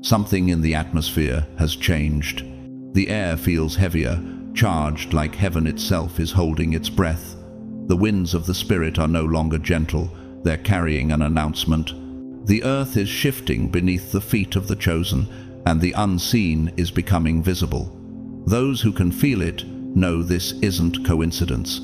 Something in the atmosphere has changed. The air feels heavier, charged like heaven itself is holding its breath. The winds of the Spirit are no longer gentle, they're carrying an announcement. The earth is shifting beneath the feet of the chosen, and the unseen is becoming visible. Those who can feel it know this isn't coincidence.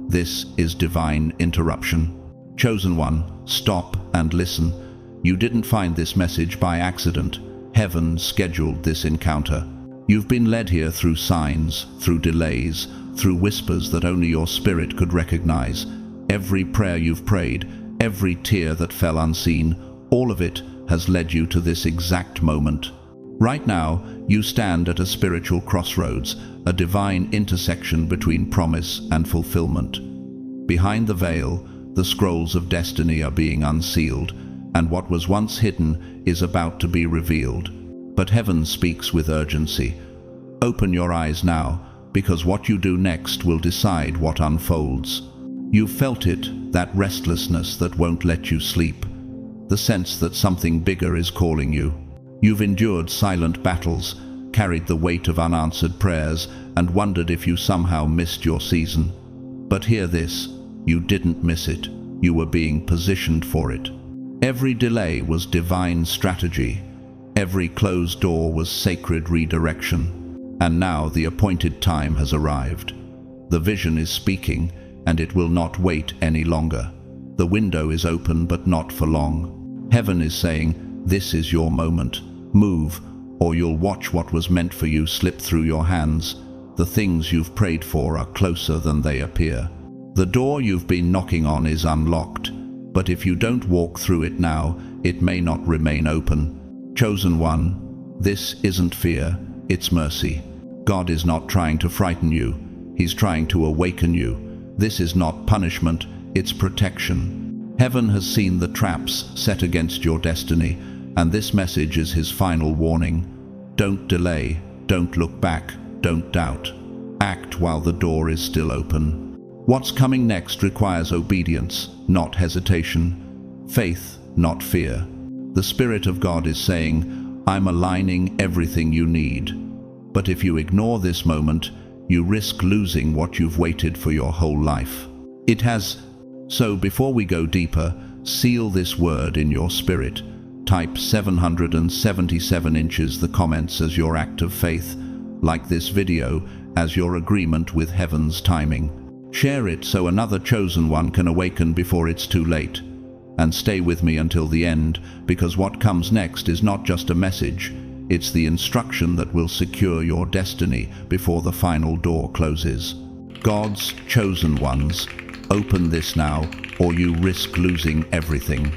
This is divine interruption. Chosen one, stop and listen. You didn't find this message by accident. Heaven scheduled this encounter. You've been led here through signs, through delays, through whispers that only your spirit could recognize. Every prayer you've prayed, every tear that fell unseen, all of it has led you to this exact moment. Right now, you stand at a spiritual crossroads, a divine intersection between promise and fulfillment. Behind the veil, the scrolls of destiny are being unsealed, and what was once hidden is about to be revealed. But heaven speaks with urgency. Open your eyes now, because what you do next will decide what unfolds. You've felt it, that restlessness that won't let you sleep, the sense that something bigger is calling you. You've endured silent battles, carried the weight of unanswered prayers, and wondered if you somehow missed your season. But hear this, you didn't miss it. You were being positioned for it. Every delay was divine strategy. Every closed door was sacred redirection. And now the appointed time has arrived. The vision is speaking, and it will not wait any longer. The window is open, but not for long. Heaven is saying, this is your moment. Move, or you'll watch what was meant for you slip through your hands. The things you've prayed for are closer than they appear. The door you've been knocking on is unlocked, but if you don't walk through it now, it may not remain open. Chosen one, this isn't fear, it's mercy. God is not trying to frighten you, He's trying to awaken you. This is not punishment, it's protection. Heaven has seen the traps set against your destiny, and this message is His final warning. Don't delay, don't look back, don't doubt. Act while the door is still open. What's coming next requires obedience, not hesitation. Faith, not fear. The Spirit of God is saying, I'm aligning everything you need. But if you ignore this moment, you risk losing what you've waited for your whole life. It has. So before we go deeper, seal this word in your spirit. Type 777 inches the comments as your act of faith. Like this video as your agreement with heaven's timing. Share it so another chosen one can awaken before it's too late. And stay with me until the end, because what comes next is not just a message, it's the instruction that will secure your destiny before the final door closes. God's chosen ones, open this now, or you risk losing everything.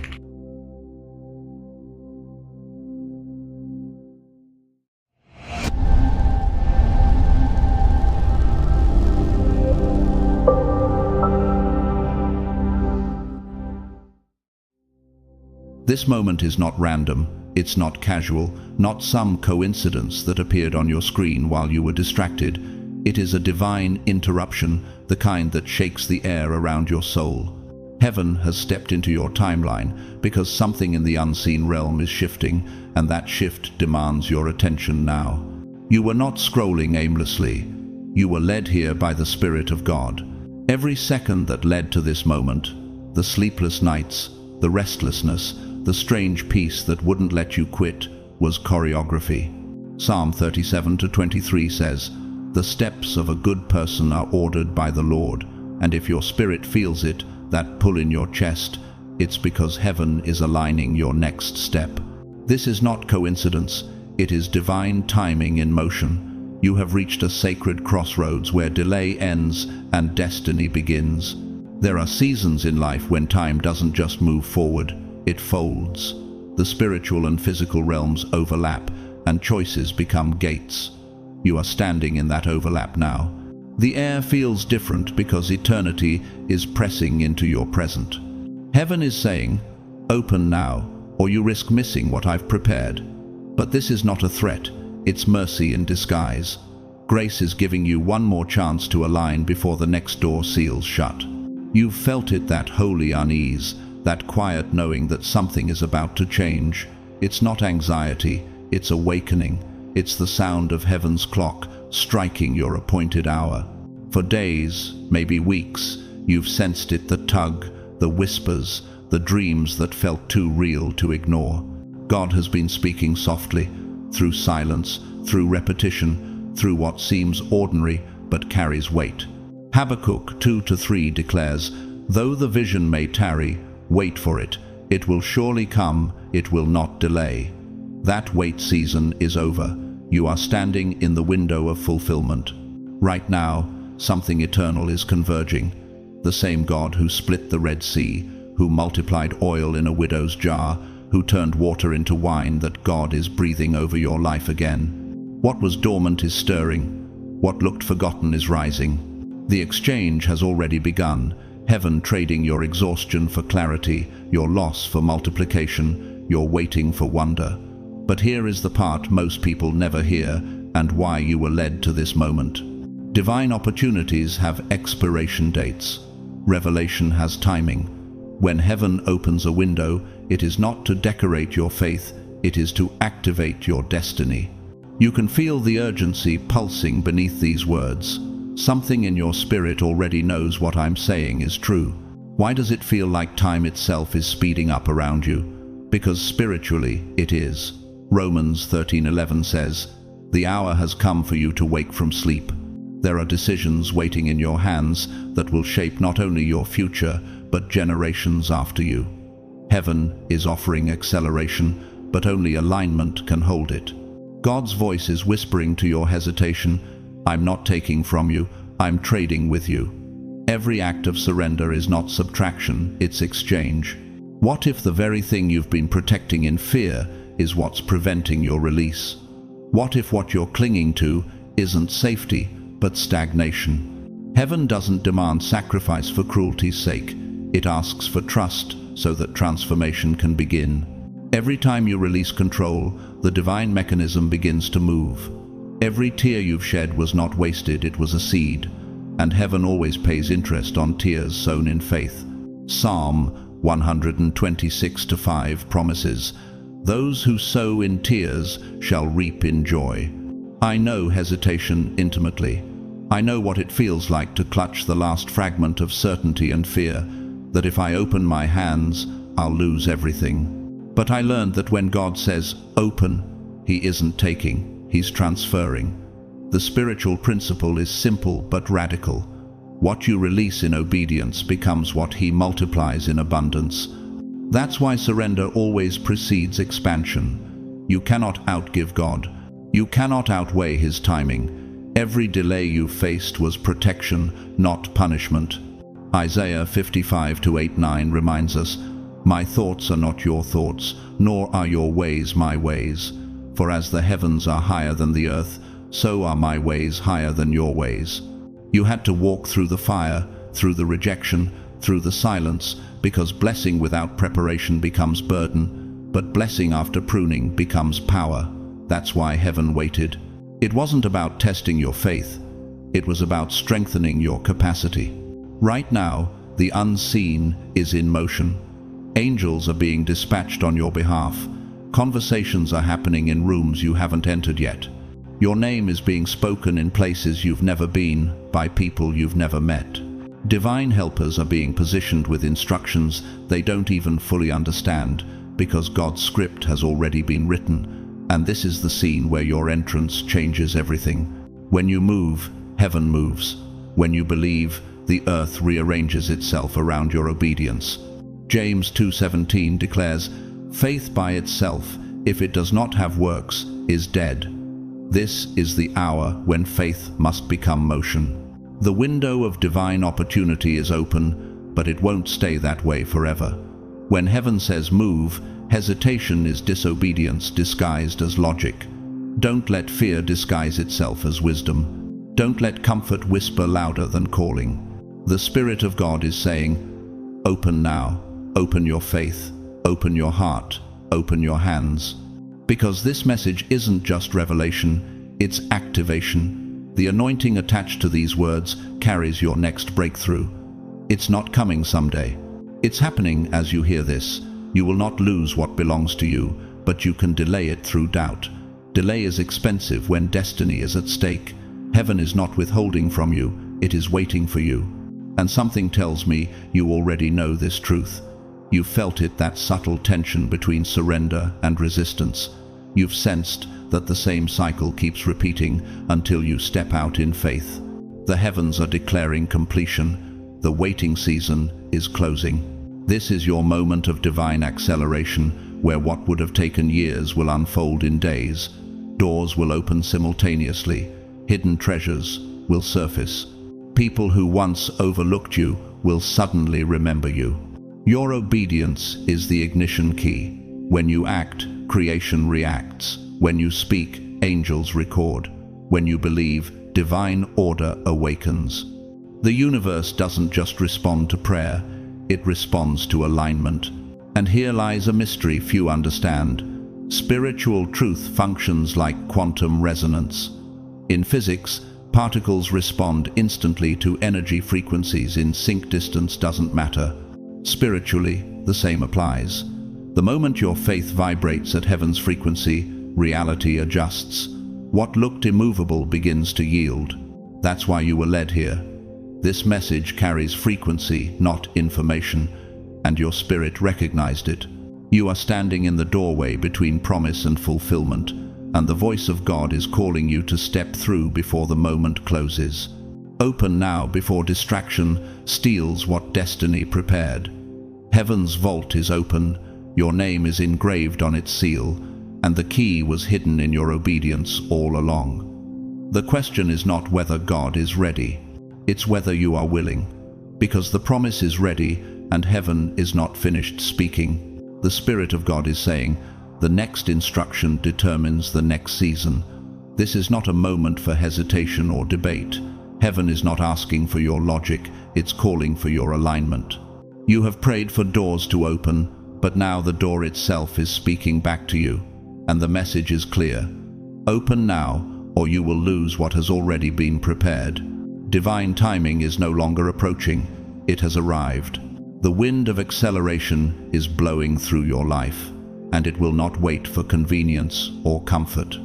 This moment is not random, it's not casual, not some coincidence that appeared on your screen while you were distracted. It is a divine interruption, the kind that shakes the air around your soul. Heaven has stepped into your timeline because something in the unseen realm is shifting, and that shift demands your attention now. You were not scrolling aimlessly. You were led here by the Spirit of God. Every second that led to this moment, the sleepless nights, the restlessness, the strange peace that wouldn't let you quit, was choreography. Psalm 37:23 says, "The steps of a good person are ordered by the Lord," and if your spirit feels it, that pull in your chest, it's because heaven is aligning your next step. This is not coincidence, it is divine timing in motion. You have reached a sacred crossroads where delay ends and destiny begins. There are seasons in life when time doesn't just move forward, it folds. The spiritual and physical realms overlap, and choices become gates. You are standing in that overlap now. The air feels different because eternity is pressing into your present. Heaven is saying, open now, or you risk missing what I've prepared. But this is not a threat, it's mercy in disguise. Grace is giving you one more chance to align before the next door seals shut. You've felt it, that holy unease, that quiet knowing that something is about to change. It's not anxiety, it's awakening. It's the sound of heaven's clock striking your appointed hour. For days, maybe weeks, you've sensed it, the tug, the whispers, the dreams that felt too real to ignore. God has been speaking softly, through silence, through repetition, through what seems ordinary but carries weight. Habakkuk 2-3 declares, "Though the vision may tarry, wait for it. It will surely come, it will not delay." That wait season is over. You are standing in the window of fulfillment. Right now, something eternal is converging. The same God who split the Red Sea, who multiplied oil in a widow's jar, who turned water into wine, that God is breathing over your life again. What was dormant is stirring. What looked forgotten is rising. The exchange has already begun. Heaven trading your exhaustion for clarity, your loss for multiplication, your waiting for wonder. But here is the part most people never hear, and why you were led to this moment. Divine opportunities have expiration dates. Revelation has timing. When heaven opens a window, it is not to decorate your faith, it is to activate your destiny. You can feel the urgency pulsing beneath these words. Something in your spirit already knows what I'm saying is true. Why does it feel like time itself is speeding up around you? Because spiritually, it is. Romans 13:11 says, "The hour has come for you to wake from sleep." There are decisions waiting in your hands that will shape not only your future, but generations after you. Heaven is offering acceleration, but only alignment can hold it. God's voice is whispering to your hesitation, "I'm not taking from you, I'm trading with you." Every act of surrender is not subtraction, it's exchange. What if the very thing you've been protecting in fear is what's preventing your release? What if what you're clinging to isn't safety, but stagnation? Heaven doesn't demand sacrifice for cruelty's sake. It asks for trust so that transformation can begin. Every time you release control, the divine mechanism begins to move. Every tear you've shed was not wasted, it was a seed. And heaven always pays interest on tears sown in faith. Psalm 126:5 promises, "Those who sow in tears shall reap in joy." I know hesitation intimately. I know what it feels like to clutch the last fragment of certainty and fear, that if I open my hands, I'll lose everything. But I learned that when God says, "Open," He isn't taking, He's transferring. The spiritual principle is simple but radical. What you release in obedience becomes what He multiplies in abundance. That's why surrender always precedes expansion. You cannot outgive God. You cannot outweigh His timing. Every delay you faced was protection, not punishment. Isaiah 55:8-9 reminds us, "My thoughts are not your thoughts, nor are your ways my ways. For as the heavens are higher than the earth, so are my ways higher than your ways." You had to walk through the fire, through the rejection, through the silence, because blessing without preparation becomes burden, but blessing after pruning becomes power. That's why heaven waited. It wasn't about testing your faith. It was about strengthening your capacity. Right now, the unseen is in motion. Angels are being dispatched on your behalf. Conversations are happening in rooms you haven't entered yet. Your name is being spoken in places you've never been, by people you've never met. Divine helpers are being positioned with instructions they don't even fully understand, because God's script has already been written. And this is the scene where your entrance changes everything. When you move, heaven moves. When you believe, the earth rearranges itself around your obedience. James 2:17 declares, "Faith by itself, if it does not have works, is dead." This is the hour when faith must become motion. The window of divine opportunity is open, but it won't stay that way forever. When heaven says move, hesitation is disobedience disguised as logic. Don't let fear disguise itself as wisdom. Don't let comfort whisper louder than calling. The Spirit of God is saying, "Open now. Open your faith. Open your heart. Open your hands." Because this message isn't just revelation, it's activation. The anointing attached to these words carries your next breakthrough. It's not coming someday. It's happening as you hear this. You will not lose what belongs to you, but you can delay it through doubt. Delay is expensive when destiny is at stake. Heaven is not withholding from you, it is waiting for you. And something tells me you already know this truth. You've felt it, that subtle tension between surrender and resistance. You've sensed that the same cycle keeps repeating until you step out in faith. The heavens are declaring completion. The waiting season is closing. This is your moment of divine acceleration, where what would have taken years will unfold in days. Doors will open simultaneously. Hidden treasures will surface. People who once overlooked you will suddenly remember you. Your obedience is the ignition key. When you act, creation reacts. When you speak, angels record. When you believe, divine order awakens. The universe doesn't just respond to prayer, it responds to alignment. And here lies a mystery few understand. Spiritual truth functions like quantum resonance. In physics, particles respond instantly to energy frequencies in sync. Distance doesn't matter. Spiritually, the same applies. The moment your faith vibrates at heaven's frequency, reality adjusts. What looked immovable begins to yield. That's why you were led here. This message carries frequency, not information, and your spirit recognized it. You are standing in the doorway between promise and fulfillment, and the voice of God is calling you to step through before the moment closes. Open now before distraction steals what destiny prepared. Heaven's vault is open, your name is engraved on its seal, and the key was hidden in your obedience all along. The question is not whether God is ready, it's whether you are willing. Because the promise is ready and heaven is not finished speaking. The Spirit of God is saying, the next instruction determines the next season. This is not a moment for hesitation or debate. Heaven is not asking for your logic, it's calling for your alignment. You have prayed for doors to open, but now the door itself is speaking back to you, and the message is clear. Open now, or you will lose what has already been prepared. Divine timing is no longer approaching, it has arrived. The wind of acceleration is blowing through your life, and it will not wait for convenience or comfort.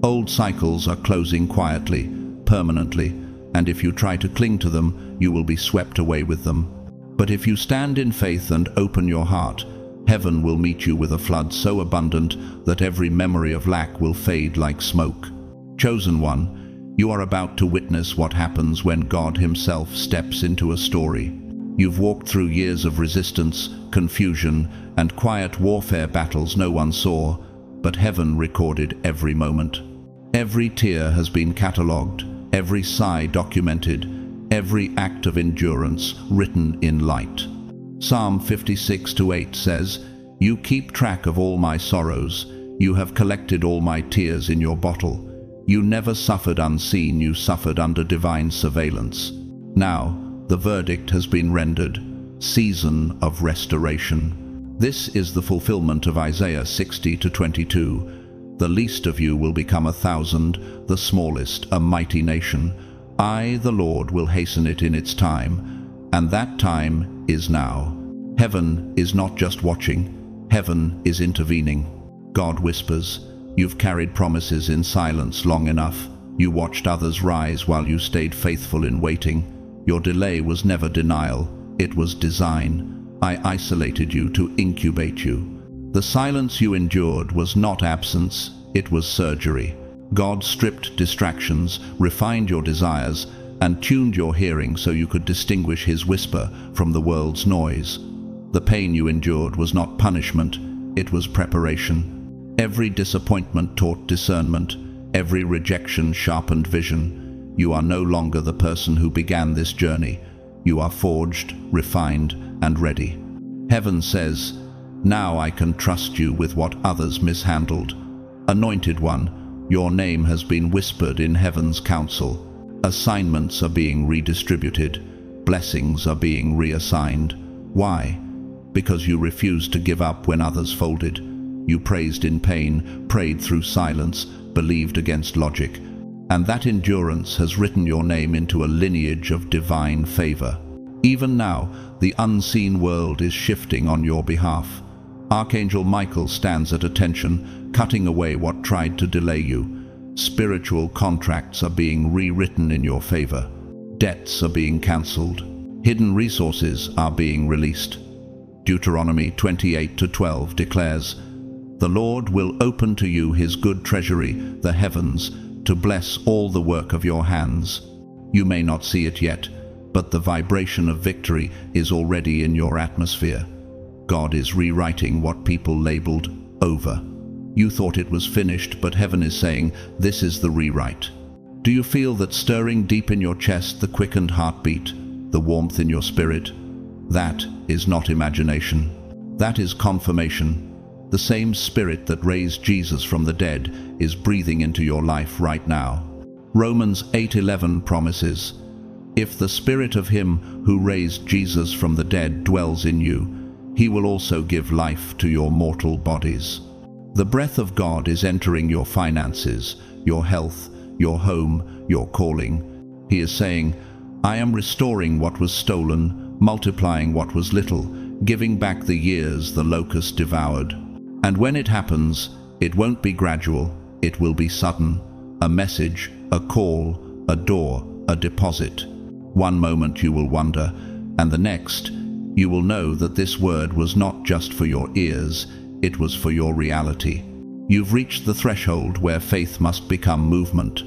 Old cycles are closing quietly, permanently, and if you try to cling to them, you will be swept away with them. But if you stand in faith and open your heart, heaven will meet you with a flood so abundant that every memory of lack will fade like smoke. Chosen one, you are about to witness what happens when God Himself steps into a story. You've walked through years of resistance, confusion, and quiet warfare battles no one saw, but heaven recorded every moment. Every tear has been catalogued, every sigh documented, every act of endurance written in light. Psalm 56:8 says, "You keep track of all my sorrows, you have collected all my tears in your bottle. You never suffered unseen, you suffered under divine surveillance." Now, the verdict has been rendered, season of restoration. This is the fulfillment of Isaiah 60:22. The least of you will become 1,000, the smallest a mighty nation. I, the Lord, will hasten it in its time, and that time is now. Heaven is not just watching, heaven is intervening. God whispers, you've carried promises in silence long enough. You watched others rise while you stayed faithful in waiting. Your delay was never denial, it was design. I isolated you to incubate you. The silence you endured was not absence, it was surgery. God stripped distractions, refined your desires, and tuned your hearing so you could distinguish His whisper from the world's noise. The pain you endured was not punishment, it was preparation. Every disappointment taught discernment, every rejection sharpened vision. You are no longer the person who began this journey. You are forged, refined, and ready. Heaven says, now I can trust you with what others mishandled. Anointed one, your name has been whispered in heaven's council. Assignments are being redistributed. Blessings are being reassigned. Why? Because you refused to give up when others folded. You praised in pain, prayed through silence, believed against logic. And that endurance has written your name into a lineage of divine favor. Even now, the unseen world is shifting on your behalf. Archangel Michael stands at attention, cutting away what tried to delay you. Spiritual contracts are being rewritten in your favor. Debts are being cancelled. Hidden resources are being released. Deuteronomy 28:12 declares, "The Lord will open to you his good treasury, the heavens, to bless all the work of your hands." You may not see it yet, but the vibration of victory is already in your atmosphere. God is rewriting what people labeled over. You thought it was finished, but heaven is saying, this is the rewrite. Do you feel that stirring deep in your chest, the quickened heartbeat, the warmth in your spirit? That is not imagination. That is confirmation. The same Spirit that raised Jesus from the dead is breathing into your life right now. Romans 8:11 promises, "If the Spirit of him who raised Jesus from the dead dwells in you, he will also give life to your mortal bodies." The breath of God is entering your finances, your health, your home, your calling. He is saying, "I am restoring what was stolen, multiplying what was little, giving back the years the locust devoured." And when it happens, it won't be gradual, it will be sudden. A message, a call, a door, a deposit. One moment you will wonder, and the next, you will know that this word was not just for your ears, it was for your reality. You've reached the threshold where faith must become movement.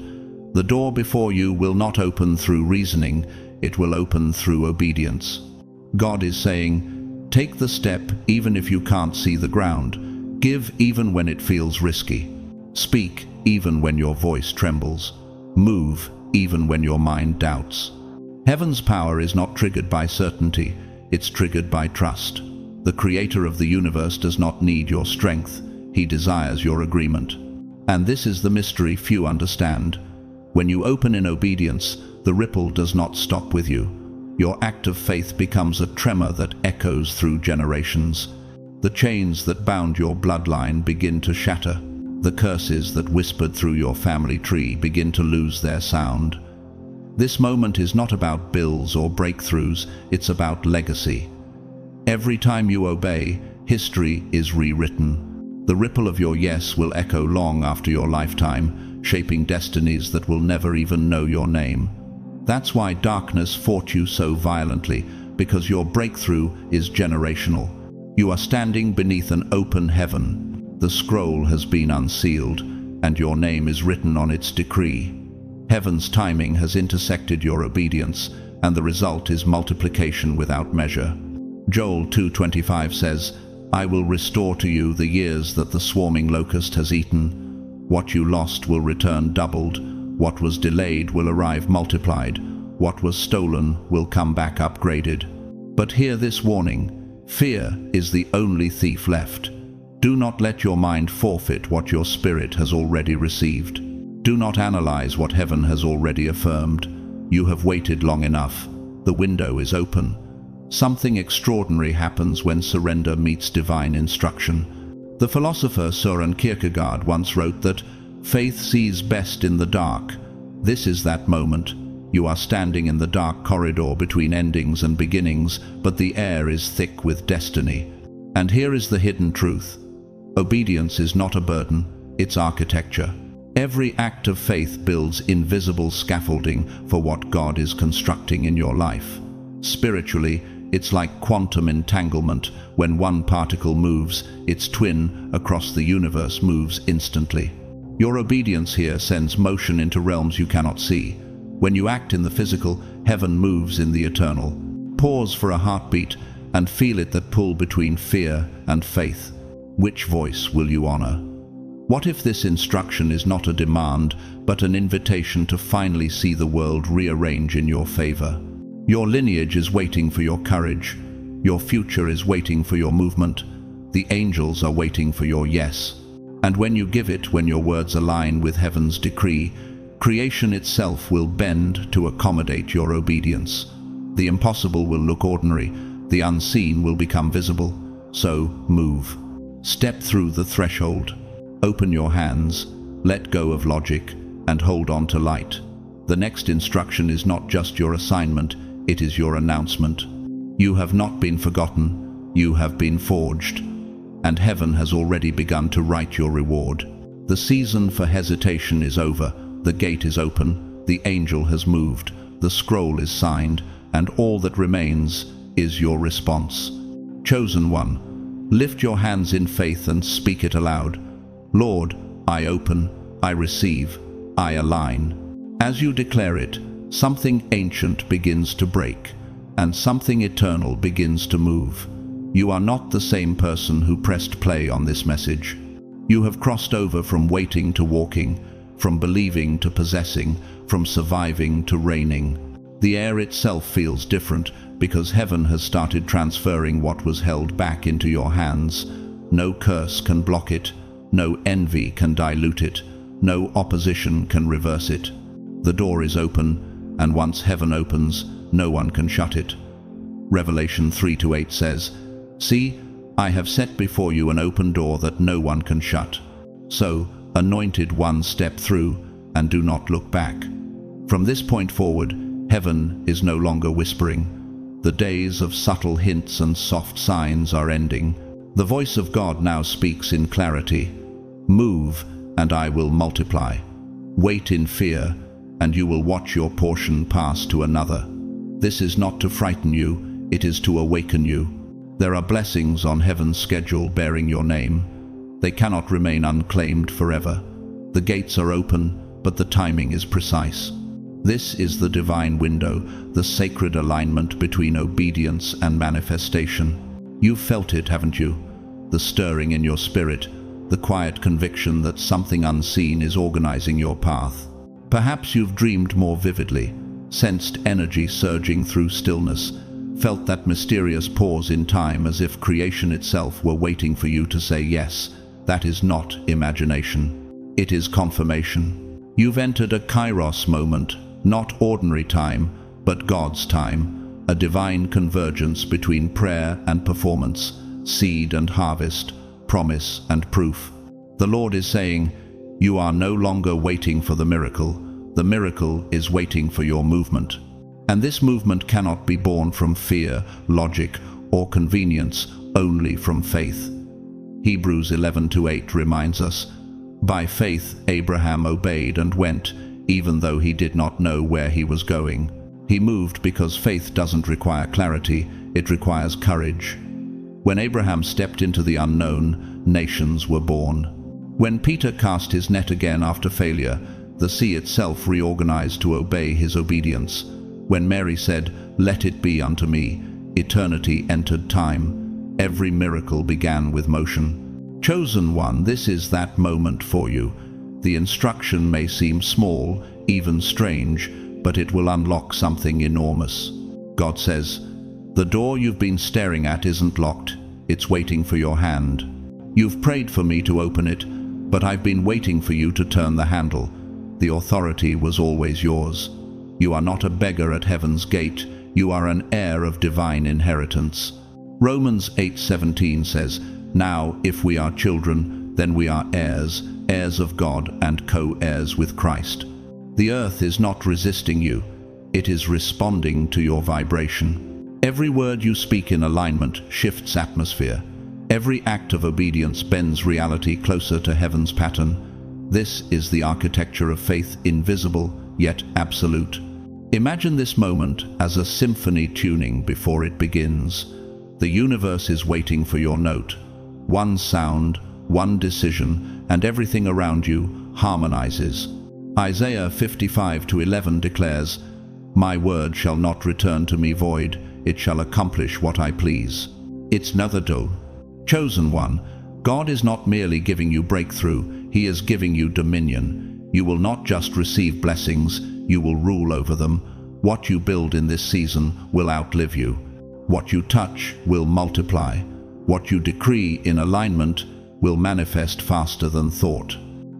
The door before you will not open through reasoning, it will open through obedience. God is saying, take the step even if you can't see the ground. Give even when it feels risky. Speak even when your voice trembles. Move even when your mind doubts. Heaven's power is not triggered by certainty, it's triggered by trust. The Creator of the universe does not need your strength, he desires your agreement. And this is the mystery few understand. When you open in obedience, the ripple does not stop with you. Your act of faith becomes a tremor that echoes through generations. The chains that bound your bloodline begin to shatter. The curses that whispered through your family tree begin to lose their sound. This moment is not about bills or breakthroughs, it's about legacy. Every time you obey, history is rewritten. The ripple of your yes will echo long after your lifetime, shaping destinies that will never even know your name. That's why darkness fought you so violently, because your breakthrough is generational. You are standing beneath an open heaven. The scroll has been unsealed, and your name is written on its decree. Heaven's timing has intersected your obedience, and the result is multiplication without measure. Joel 2:25 says, "I will restore to you the years that the swarming locust has eaten. What you lost will return doubled. What was delayed will arrive multiplied. What was stolen will come back upgraded." But hear this warning: fear is the only thief left. Do not let your mind forfeit what your spirit has already received. Do not analyze what heaven has already affirmed. You have waited long enough. The window is open. Something extraordinary happens when surrender meets divine instruction. The philosopher Søren Kierkegaard once wrote that faith sees best in the dark. This is that moment. You are standing in the dark corridor between endings and beginnings, but the air is thick with destiny. And here is the hidden truth. Obedience is not a burden, it's architecture. Every act of faith builds invisible scaffolding for what God is constructing in your life. Spiritually, it's like quantum entanglement. When one particle moves, its twin across the universe moves instantly. Your obedience here sends motion into realms you cannot see. When you act in the physical, heaven moves in the eternal. Pause for a heartbeat and feel it that pull between fear and faith. Which voice will you honor? What if this instruction is not a demand, but an invitation to finally see the world rearrange in your favor? Your lineage is waiting for your courage. Your future is waiting for your movement. The angels are waiting for your yes. And when you give it, when your words align with heaven's decree, creation itself will bend to accommodate your obedience. The impossible will look ordinary. The unseen will become visible. So move. Step through the threshold. Open your hands, let go of logic, and hold on to light. The next instruction is not just your assignment, it is your announcement. You have not been forgotten, you have been forged. and heaven has already begun to write your reward. The season for hesitation is over, the gate is open, the angel has moved, the scroll is signed, and all that remains is your response. Chosen one, lift your hands in faith and speak it aloud. Lord, I open, I receive, I align. As you declare it, something ancient begins to break, and something eternal begins to move. You are not the same person who pressed play on this message. You have crossed over from waiting to walking, from believing to possessing, from surviving to reigning. The air itself feels different because heaven has started transferring what was held back into your hands. No curse can block it, no envy can dilute it, no opposition can reverse it. The door is open, and once heaven opens, no one can shut it. Revelation 3:8 says, "See, I have set before you an open door that no one can shut. So, anointed one, step through and do not look back." From this point forward, heaven is no longer whispering. The days of subtle hints and soft signs are ending. The voice of God now speaks in clarity. Move, and I will multiply. Wait in fear, and you will watch your portion pass to another. This is not to frighten you, it is to awaken you. There are blessings on heaven's schedule bearing your name. They cannot remain unclaimed forever. The gates are open, but the timing is precise. This is the divine window, the sacred alignment between obedience and manifestation. You've felt it, haven't you? The stirring in your spirit, the quiet conviction that something unseen is organizing your path. Perhaps you've dreamed more vividly, sensed energy surging through stillness, felt that mysterious pause in time as if creation itself were waiting for you to say yes. That is not imagination. It is confirmation. You've entered a kairos moment, not ordinary time, but God's time, a divine convergence between prayer and performance, seed and harvest, promise and proof. The Lord is saying, you are no longer waiting for the miracle is waiting for your movement. And this movement cannot be born from fear, logic, or convenience, only from faith. Hebrews 11:8 reminds us, "By faith Abraham obeyed and went, even though he did not know where he was going." He moved because faith doesn't require clarity, it requires courage. When Abraham stepped into the unknown, nations were born. When Peter cast his net again after failure, the sea itself reorganized to obey his obedience. When Mary said, "Let it be unto me," eternity entered time. Every miracle began with motion. Chosen one, this is that moment for you. The instruction may seem small, even strange, but it will unlock something enormous. God says, "The door you've been staring at isn't locked, it's waiting for your hand. You've prayed for me to open it, but I've been waiting for you to turn the handle. The authority was always yours. You are not a beggar at heaven's gate, you are an heir of divine inheritance." Romans 8:17 says, "Now, if we are children, then we are heirs, heirs of God and co-heirs with Christ." The earth is not resisting you, it is responding to your vibration. Every word you speak in alignment shifts atmosphere. Every act of obedience bends reality closer to heaven's pattern. This is the architecture of faith, invisible yet absolute. Imagine this moment as a symphony tuning before it begins. The universe is waiting for your note. One sound, one decision, and everything around you harmonizes. Isaiah 55:11 declares, "My word shall not return to me void, it shall accomplish what I please." It's Nathado. Chosen one, God is not merely giving you breakthrough, He is giving you dominion. You will not just receive blessings, you will rule over them. What you build in this season will outlive you. What you touch will multiply. What you decree in alignment will manifest faster than thought.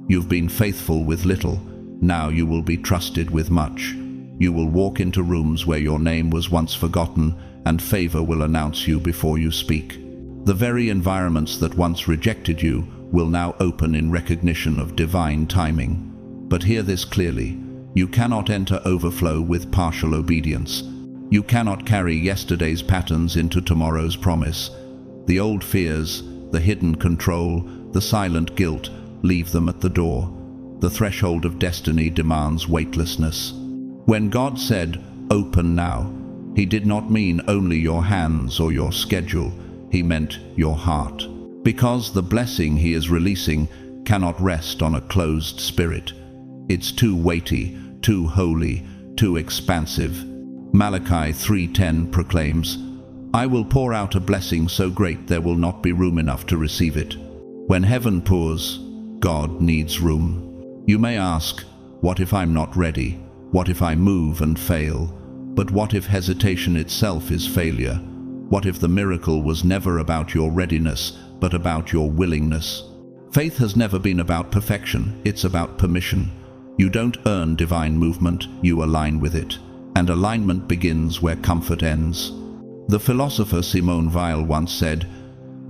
You've been faithful with little, now you will be trusted with much. You will walk into rooms where your name was once forgotten, and favor will announce you before you speak. The very environments that once rejected you will now open in recognition of divine timing. But hear this clearly, you cannot enter overflow with partial obedience. You cannot carry yesterday's patterns into tomorrow's promise. The old fears, the hidden control, the silent guilt, leave them at the door. The threshold of destiny demands weightlessness. When God said, "Open now," He did not mean only your hands or your schedule. He meant your heart. Because the blessing He is releasing cannot rest on a closed spirit. It's too weighty, too holy, too expansive. Malachi 3:10 proclaims, "I will pour out a blessing so great there will not be room enough to receive it." When heaven pours, God needs room. You may ask, what if I'm not ready? What if I move and fail? But what if hesitation itself is failure? What if the miracle was never about your readiness, but about your willingness? Faith has never been about perfection, it's about permission. You don't earn divine movement, you align with it. And alignment begins where comfort ends. The philosopher Simone Weil once said,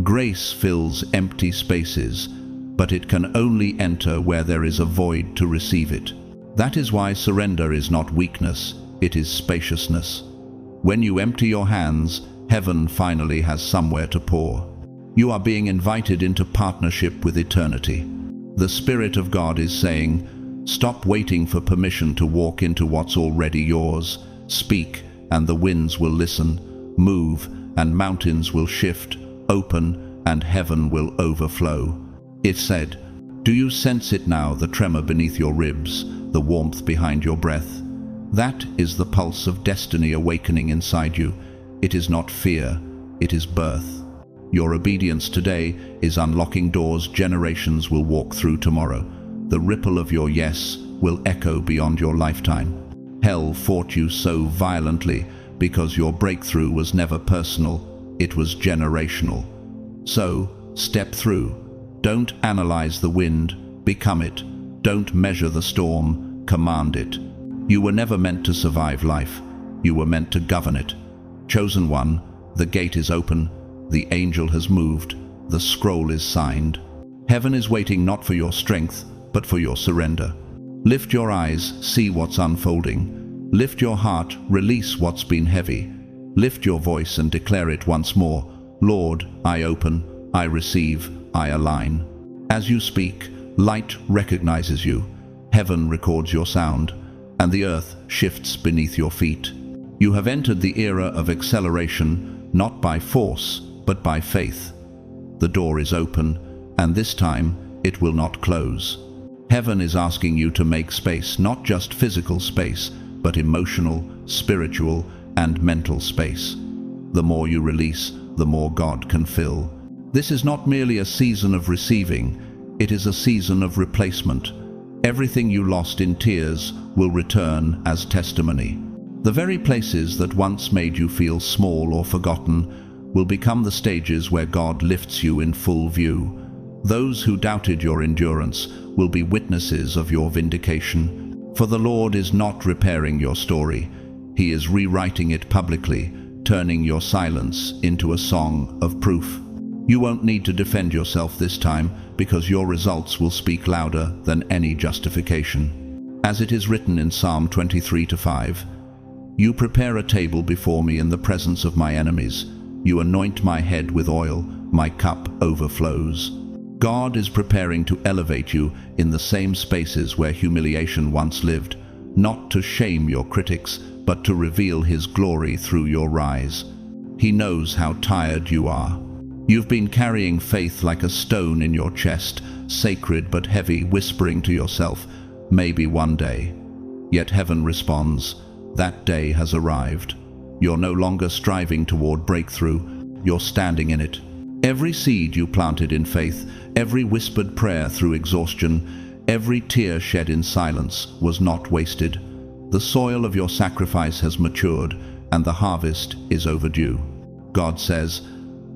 "Grace fills empty spaces, but it can only enter where there is a void to receive it." That is why surrender is not weakness, it is spaciousness. When you empty your hands, heaven finally has somewhere to pour. You are being invited into partnership with eternity. The Spirit of God is saying, stop waiting for permission to walk into what's already yours. Speak, and the winds will listen. Move, and mountains will shift. Open, and heaven will overflow. It said, "Do you sense it now, the tremor beneath your ribs, the warmth behind your breath?" That is the pulse of destiny awakening inside you. It is not fear, it is birth. Your obedience today is unlocking doors generations will walk through tomorrow. The ripple of your yes will echo beyond your lifetime. Hell fought you so violently because your breakthrough was never personal, it was generational. So, step through. Don't analyze the wind, become it. Don't measure the storm, command it. You were never meant to survive life. You were meant to govern it. Chosen one, the gate is open, the angel has moved, the scroll is signed. Heaven is waiting not for your strength, but for your surrender. Lift your eyes, see what's unfolding. Lift your heart, release what's been heavy. Lift your voice and declare it once more. Lord, I open, I receive, I align. As you speak, light recognizes you. Heaven records your sound, and the earth shifts beneath your feet. You have entered the era of acceleration, not by force, but by faith. The door is open, and this time it will not close. Heaven is asking you to make space, not just physical space, but emotional, spiritual, and mental space. The more you release, the more God can fill. This is not merely a season of receiving, it is a season of replacement. Everything you lost in tears will return as testimony. The very places that once made you feel small or forgotten will become the stages where God lifts you in full view. Those who doubted your endurance will be witnesses of your vindication. For the Lord is not repairing your story. He is rewriting it publicly, turning your silence into a song of proof. You won't need to defend yourself this time, because your results will speak louder than any justification. As it is written in Psalm 23:5, "You prepare a table before me in the presence of my enemies. You anoint my head with oil, my cup overflows." God is preparing to elevate you in the same spaces where humiliation once lived, not to shame your critics, but to reveal His glory through your rise. He knows how tired you are. You've been carrying faith like a stone in your chest, sacred but heavy, whispering to yourself, maybe one day. Yet heaven responds, that day has arrived. You're no longer striving toward breakthrough, you're standing in it. Every seed you planted in faith, every whispered prayer through exhaustion, every tear shed in silence was not wasted. The soil of your sacrifice has matured, and the harvest is overdue. God says,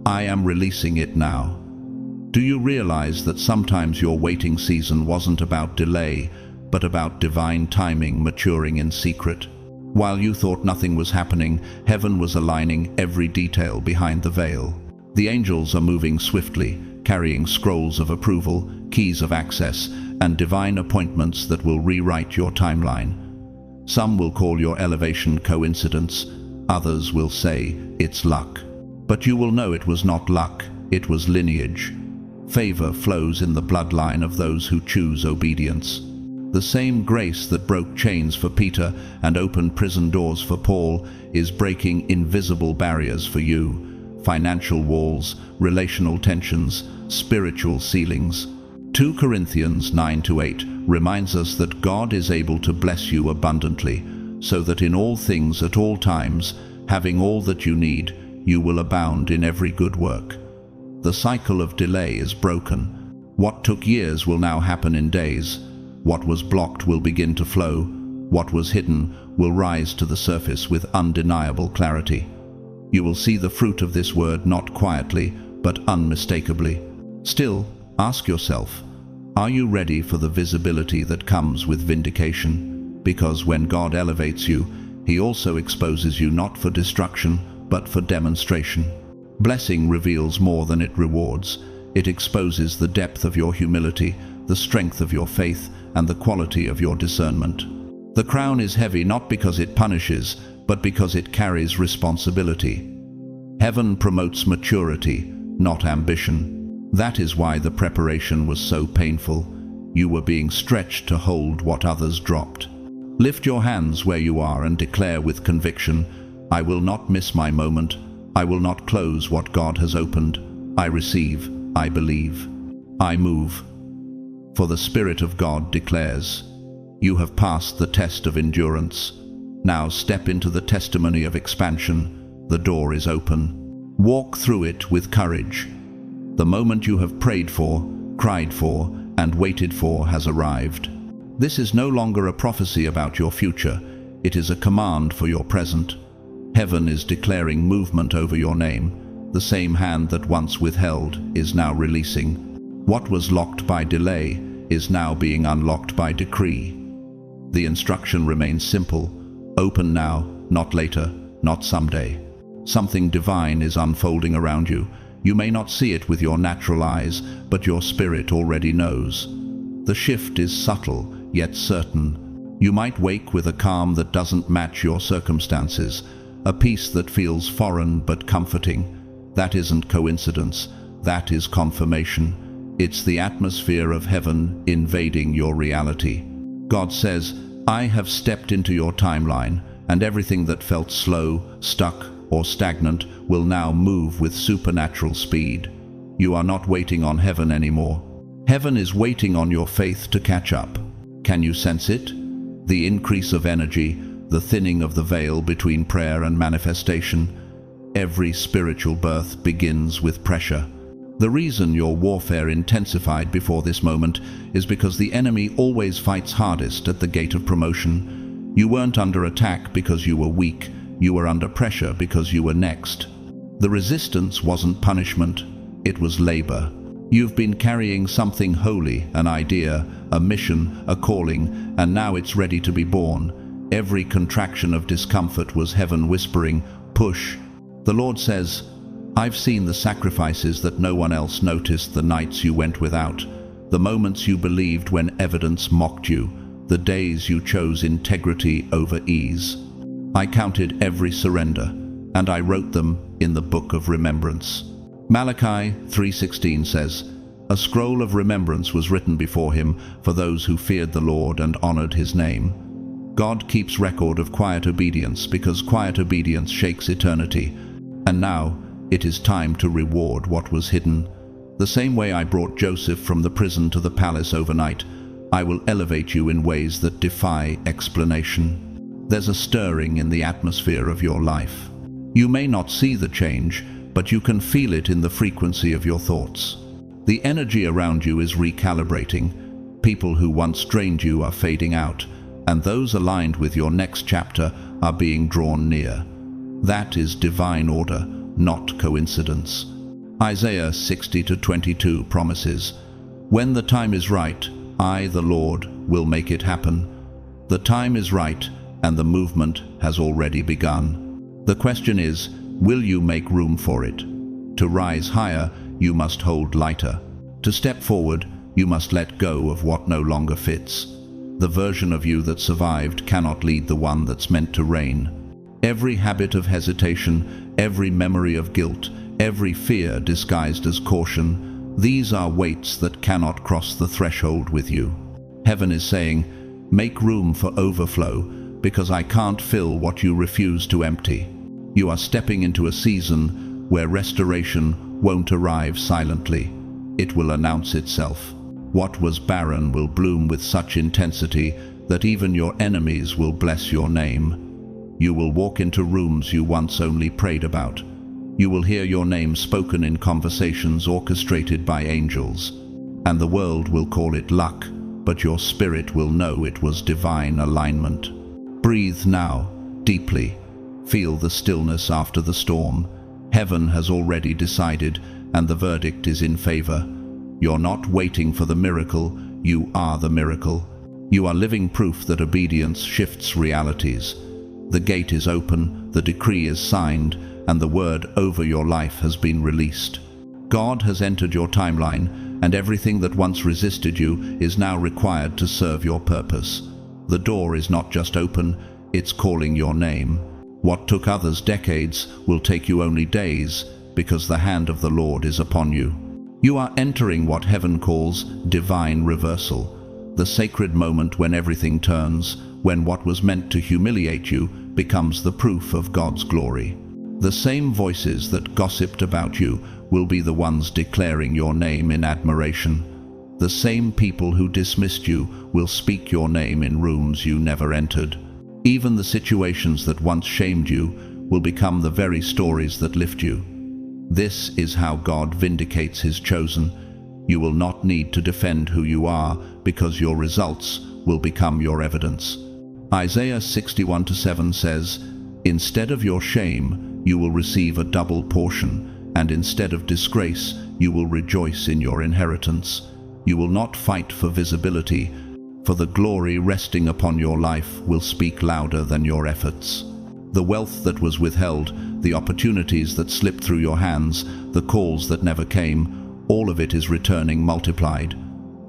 I am releasing it now. Do you realize that sometimes your waiting season wasn't about delay, but about divine timing maturing in secret? While you thought nothing was happening, heaven was aligning every detail behind the veil. The angels are moving swiftly, carrying scrolls of approval, keys of access, and divine appointments that will rewrite your timeline. Some will call your elevation coincidence, others will say it's luck. But you will know it was not luck, it was lineage. Favor flows in the bloodline of those who choose obedience. The same grace that broke chains for Peter and opened prison doors for Paul is breaking invisible barriers for you: financial walls, relational tensions, spiritual ceilings. 2 Corinthians 9-8 reminds us that God is able to bless you abundantly, so that in all things at all times, having all that you need, you will abound in every good work. The cycle of delay is broken. What took years will now happen in days. What was blocked will begin to flow. What was hidden will rise to the surface with undeniable clarity. You will see the fruit of this word not quietly, but unmistakably. Still, ask yourself, are you ready for the visibility that comes with vindication? Because when God elevates you, He also exposes you not for destruction, but for demonstration. Blessing reveals more than it rewards. It exposes the depth of your humility, the strength of your faith, and the quality of your discernment. The crown is heavy not because it punishes, but because it carries responsibility. Heaven promotes maturity, not ambition. That is why the preparation was so painful. You were being stretched to hold what others dropped. Lift your hands where you are and declare with conviction, I will not miss my moment. I will not close what God has opened. I receive, I believe, I move. For the Spirit of God declares, you have passed the test of endurance. Now step into the testimony of expansion. The door is open. Walk through it with courage. The moment you have prayed for, cried for, and waited for has arrived. This is no longer a prophecy about your future. It is a command for your present. Heaven is declaring movement over your name. The same hand that once withheld is now releasing. What was locked by delay is now being unlocked by decree. The instruction remains simple. Open now, not later, not someday. Something divine is unfolding around you. You may not see it with your natural eyes, but your spirit already knows. The shift is subtle, yet certain. You might wake with a calm that doesn't match your circumstances, a peace that feels foreign but comforting. That isn't coincidence. That is confirmation. It's the atmosphere of heaven invading your reality. God says, I have stepped into your timeline, and everything that felt slow, stuck, or stagnant will now move with supernatural speed. You are not waiting on heaven anymore. Heaven is waiting on your faith to catch up. Can you sense it? The increase of energy, the thinning of the veil between prayer and manifestation. Every spiritual birth begins with pressure. The reason your warfare intensified before this moment is because the enemy always fights hardest at the gate of promotion. You weren't under attack because you were weak. You were under pressure because you were next. The resistance wasn't punishment. It was labor. You've been carrying something holy, an idea, a mission, a calling, and now it's ready to be born. Every contraction of discomfort was heaven whispering, push. The Lord says, I've seen the sacrifices that no one else noticed, the nights you went without, the moments you believed when evidence mocked you, the days you chose integrity over ease. I counted every surrender, and I wrote them in the book of remembrance. Malachi 3:16 says, a scroll of remembrance was written before him for those who feared the Lord and honored his name. God keeps record of quiet obedience because quiet obedience shakes eternity. And now, it is time to reward what was hidden. The same way I brought Joseph from the prison to the palace overnight, I will elevate you in ways that defy explanation. There's a stirring in the atmosphere of your life. You may not see the change, but you can feel it in the frequency of your thoughts. The energy around you is recalibrating. People who once drained you are fading out, and those aligned with your next chapter are being drawn near. That is divine order, not coincidence. Isaiah 60:22 promises, when the time is right, I, the Lord, will make it happen. The time is right, and the movement has already begun. The question is, will you make room for it? To rise higher, you must hold lighter. To step forward, you must let go of what no longer fits. The version of you that survived cannot lead the one that's meant to reign. Every habit of hesitation, every memory of guilt, every fear disguised as caution. These are weights that cannot cross the threshold with you. Heaven is saying, make room for overflow, because I can't fill what you refuse to empty. You are stepping into a season where restoration won't arrive silently. It will announce itself. What was barren will bloom with such intensity that even your enemies will bless your name. You will walk into rooms you once only prayed about. You will hear your name spoken in conversations orchestrated by angels. And the world will call it luck, but your spirit will know it was divine alignment. Breathe now, deeply. Feel the stillness after the storm. Heaven has already decided, and the verdict is in favor. You're not waiting for the miracle, you are the miracle. You are living proof that obedience shifts realities. The gate is open, the decree is signed, and the word over your life has been released. God has entered your timeline, and everything that once resisted you is now required to serve your purpose. The door is not just open, it's calling your name. What took others decades will take you only days, because the hand of the Lord is upon you. You are entering what heaven calls divine reversal, the sacred moment when everything turns, when what was meant to humiliate you becomes the proof of God's glory. The same voices that gossiped about you will be the ones declaring your name in admiration. The same people who dismissed you will speak your name in rooms you never entered. Even the situations that once shamed you will become the very stories that lift you. This is how God vindicates His chosen. You will not need to defend who you are, because your results will become your evidence. Isaiah 61:7 says, instead of your shame, you will receive a double portion, and instead of disgrace, you will rejoice in your inheritance. You will not fight for visibility, for the glory resting upon your life will speak louder than your efforts. The wealth that was withheld, the opportunities that slipped through your hands, the calls that never came, all of it is returning multiplied.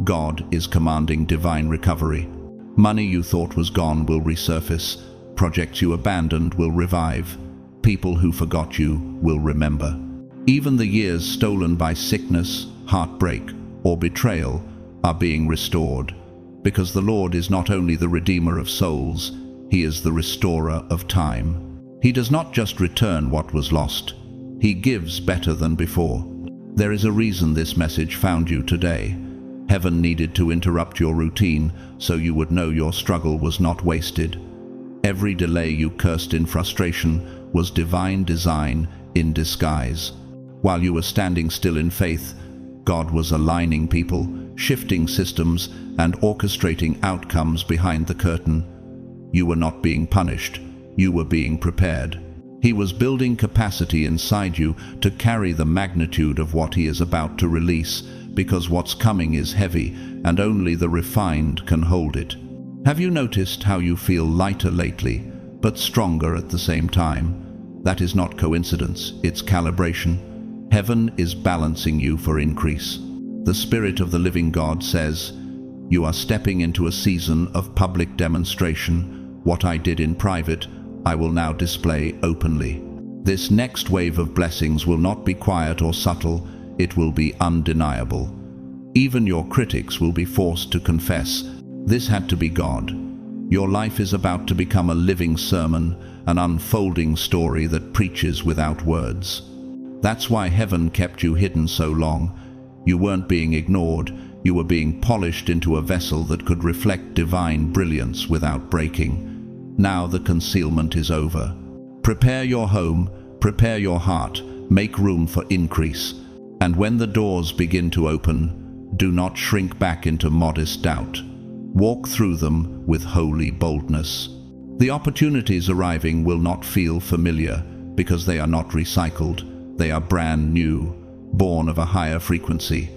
God is commanding divine recovery. Money you thought was gone will resurface. Projects you abandoned will revive. People who forgot you will remember. Even the years stolen by sickness, heartbreak, or betrayal are being restored, because the Lord is not only the Redeemer of souls, He is the restorer of time. He does not just return what was lost. He gives better than before. There is a reason this message found you today. Heaven needed to interrupt your routine so you would know your struggle was not wasted. Every delay you cursed in frustration was divine design in disguise. While you were standing still in faith, God was aligning people, shifting systems, and orchestrating outcomes behind the curtain. You were not being punished, you were being prepared. He was building capacity inside you to carry the magnitude of what He is about to release, because what's coming is heavy, and only the refined can hold it. Have you noticed how you feel lighter lately, but stronger at the same time? That is not coincidence, it's calibration. Heaven is balancing you for increase. The Spirit of the living God says, you are stepping into a season of public demonstration. What I did in private, I will now display openly. This next wave of blessings will not be quiet or subtle, it will be undeniable. Even your critics will be forced to confess, this had to be God. Your life is about to become a living sermon, an unfolding story that preaches without words. That's why heaven kept you hidden so long. You weren't being ignored, you were being polished into a vessel that could reflect divine brilliance without breaking. Now the concealment is over. Prepare your home, prepare your heart, make room for increase. And when the doors begin to open, do not shrink back into modest doubt. Walk through them with holy boldness. The opportunities arriving will not feel familiar, because they are not recycled, they are brand new, born of a higher frequency.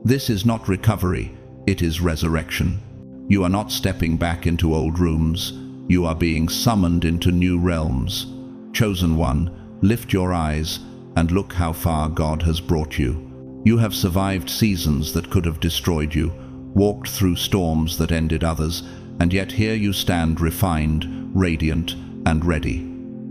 This is not recovery, it is resurrection. You are not stepping back into old rooms, you are being summoned into new realms. Chosen one, lift your eyes and look how far God has brought you. You have survived seasons that could have destroyed you, walked through storms that ended others, and yet here you stand refined, radiant, and ready.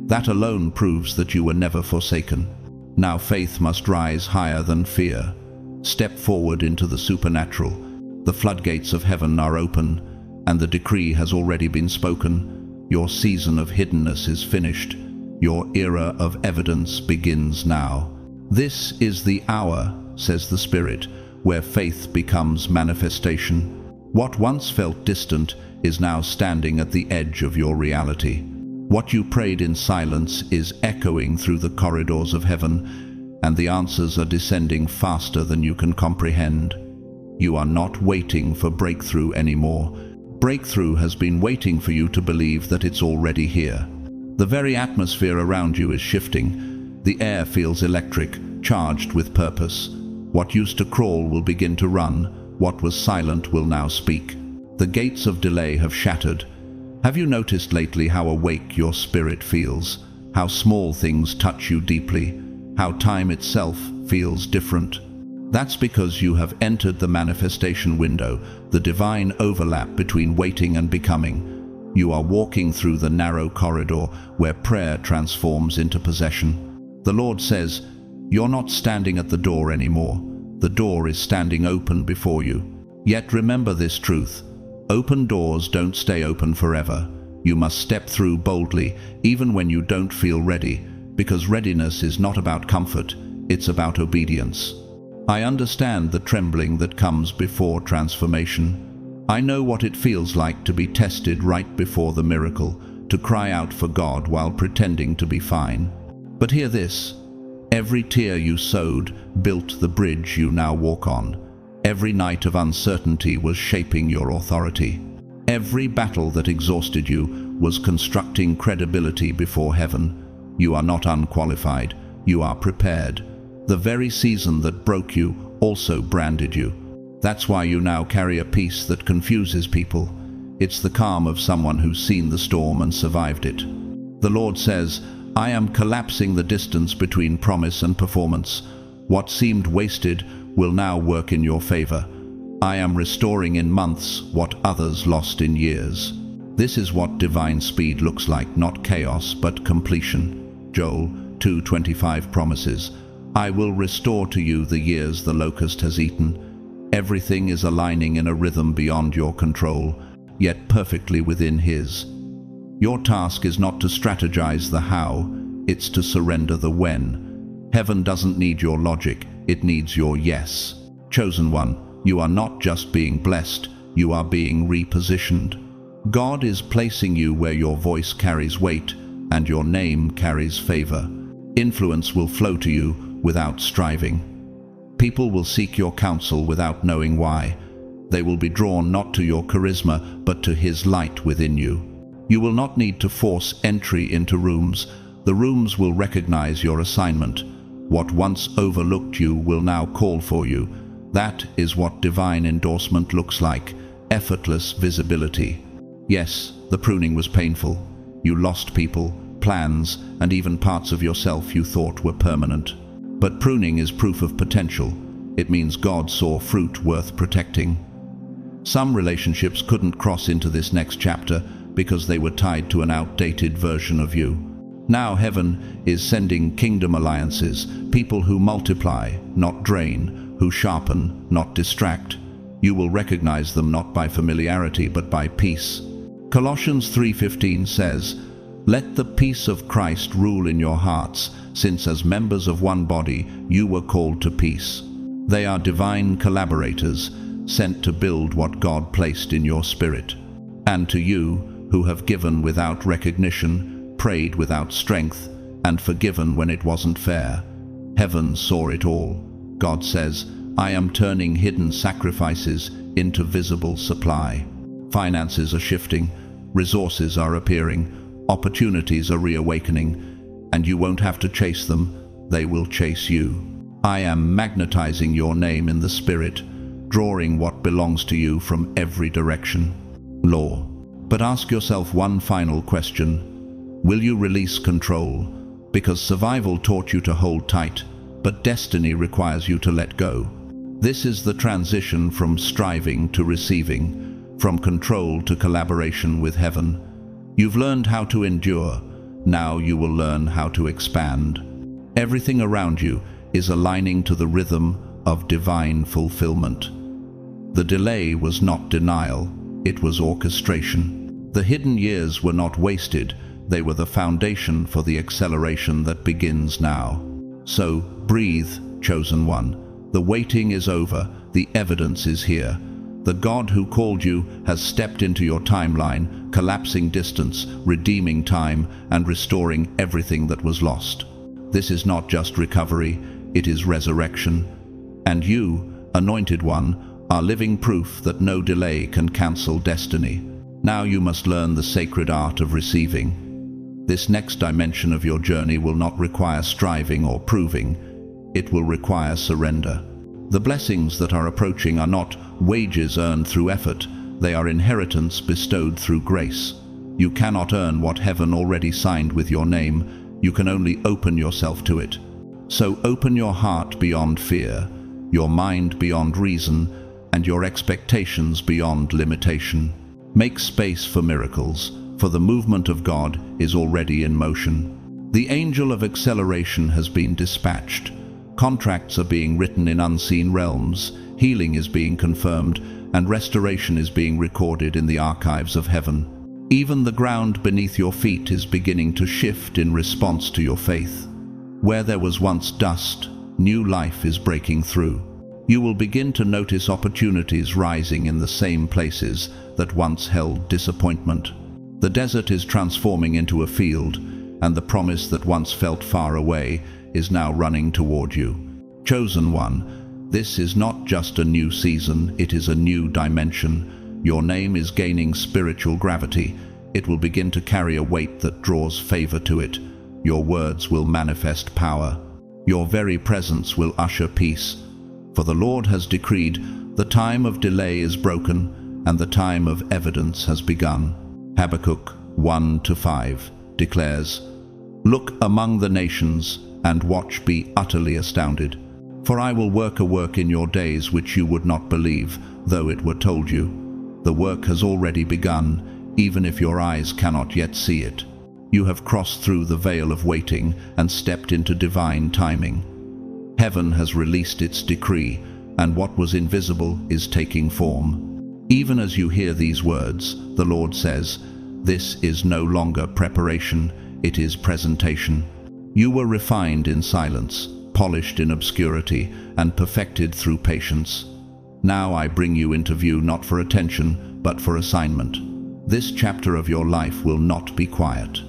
That alone proves that you were never forsaken. Now faith must rise higher than fear. Step forward into the supernatural. The floodgates of heaven are open, and the decree has already been spoken. Your season of hiddenness is finished. Your era of evidence begins now. This is the hour, says the Spirit, where faith becomes manifestation. What once felt distant is now standing at the edge of your reality. What you prayed in silence is echoing through the corridors of heaven, and the answers are descending faster than you can comprehend. You are not waiting for breakthrough anymore. Breakthrough has been waiting for you to believe that it's already here. The very atmosphere around you is shifting. The air feels electric, charged with purpose. What used to crawl will begin to run. What was silent will now speak. The gates of delay have shattered. Have you noticed lately how awake your spirit feels? How small things touch you deeply? How time itself feels different? That's because you have entered the manifestation window, the divine overlap between waiting and becoming. You are walking through the narrow corridor where prayer transforms into possession. The Lord says, "You're not standing at the door anymore. The door is standing open before you." Yet remember this truth. Open doors don't stay open forever. You must step through boldly, even when you don't feel ready, because readiness is not about comfort, it's about obedience. I understand the trembling that comes before transformation. I know what it feels like to be tested right before the miracle, to cry out for God while pretending to be fine. But hear this. Every tear you sowed built the bridge you now walk on. Every night of uncertainty was shaping your authority. Every battle that exhausted you was constructing credibility before heaven. You are not unqualified. You are prepared. The very season that broke you also branded you. That's why you now carry a peace that confuses people. It's the calm of someone who's seen the storm and survived it. The Lord says, "I am collapsing the distance between promise and performance. What seemed wasted will now work in your favor. I am restoring in months what others lost in years." This is what divine speed looks like, not chaos, but completion. Joel 2:25 promises, "I will restore to you the years the locust has eaten." Everything is aligning in a rhythm beyond your control, yet perfectly within His. Your task is not to strategize the how, it's to surrender the when. Heaven doesn't need your logic, it needs your yes. Chosen one, you are not just being blessed, you are being repositioned. God is placing you where your voice carries weight and your name carries favor. Influence will flow to you without striving. People will seek your counsel without knowing why. They will be drawn not to your charisma, but to His light within you. You will not need to force entry into rooms. The rooms will recognize your assignment. What once overlooked you will now call for you. That is what divine endorsement looks like, effortless visibility. Yes, the pruning was painful. You lost people, plans, and even parts of yourself you thought were permanent. But pruning is proof of potential. It means God saw fruit worth protecting. Some relationships couldn't cross into this next chapter because they were tied to an outdated version of you. Now heaven is sending kingdom alliances, people who multiply, not drain, who sharpen, not distract. You will recognize them not by familiarity but by peace. Colossians 3:15 says, "Let the peace of Christ rule in your hearts, since as members of one body you were called to peace." They are divine collaborators, sent to build what God placed in your spirit. And to you, who have given without recognition, prayed without strength, and forgiven when it wasn't fair, heaven saw it all. God says, "I am turning hidden sacrifices into visible supply." Finances are shifting, resources are appearing, opportunities are reawakening, and you won't have to chase them, they will chase you. I am magnetizing your name in the Spirit, drawing what belongs to you from every direction. Law. But ask yourself one final question. Will you release control? Because survival taught you to hold tight, but destiny requires you to let go. This is the transition from striving to receiving, from control to collaboration with heaven. You've learned how to endure, now you will learn how to expand. Everything around you is aligning to the rhythm of divine fulfillment. The delay was not denial, it was orchestration. The hidden years were not wasted, they were the foundation for the acceleration that begins now. So, breathe, chosen one. The waiting is over, the evidence is here. The God who called you has stepped into your timeline, collapsing distance, redeeming time, and restoring everything that was lost. This is not just recovery, it is resurrection. And you, anointed one, are living proof that no delay can cancel destiny. Now you must learn the sacred art of receiving. This next dimension of your journey will not require striving or proving. It will require surrender. The blessings that are approaching are not wages earned through effort. They are inheritance bestowed through grace. You cannot earn what heaven already signed with your name. You can only open yourself to it. So open your heart beyond fear, your mind beyond reason, and your expectations beyond limitation. Make space for miracles, for the movement of God is already in motion. The angel of acceleration has been dispatched. Contracts are being written in unseen realms, healing is being confirmed, and restoration is being recorded in the archives of heaven. Even the ground beneath your feet is beginning to shift in response to your faith. Where there was once dust, new life is breaking through. You will begin to notice opportunities rising in the same places that once held disappointment. The desert is transforming into a field, and the promise that once felt far away is now running toward you. Chosen one, this is not just a new season, it is a new dimension. Your name is gaining spiritual gravity. It will begin to carry a weight that draws favor to it. Your words will manifest power. Your very presence will usher peace. For the Lord has decreed, the time of delay is broken, and the time of evidence has begun. Habakkuk 1-5 declares, "Look among the nations, and watch, be utterly astounded. For I will work a work in your days which you would not believe, though it were told you. The work has already begun, even if your eyes cannot yet see it. You have crossed through the veil of waiting and stepped into divine timing. Heaven has released its decree, and what was invisible is taking form." Even as you hear these words, the Lord says, "This is no longer preparation, it is presentation." You were refined in silence, polished in obscurity, and perfected through patience. Now I bring you into view not for attention, but for assignment. This chapter of your life will not be quiet.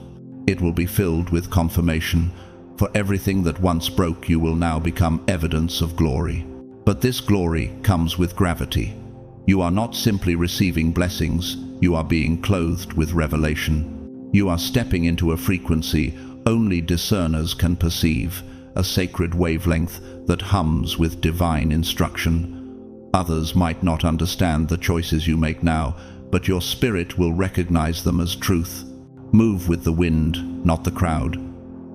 It will be filled with confirmation. For everything that once broke you will now become evidence of glory. But this glory comes with gravity. You are not simply receiving blessings, you are being clothed with revelation. You are stepping into a frequency only discerners can perceive, a sacred wavelength that hums with divine instruction. Others might not understand the choices you make now, but your spirit will recognize them as truth. Move with the wind, not the crowd.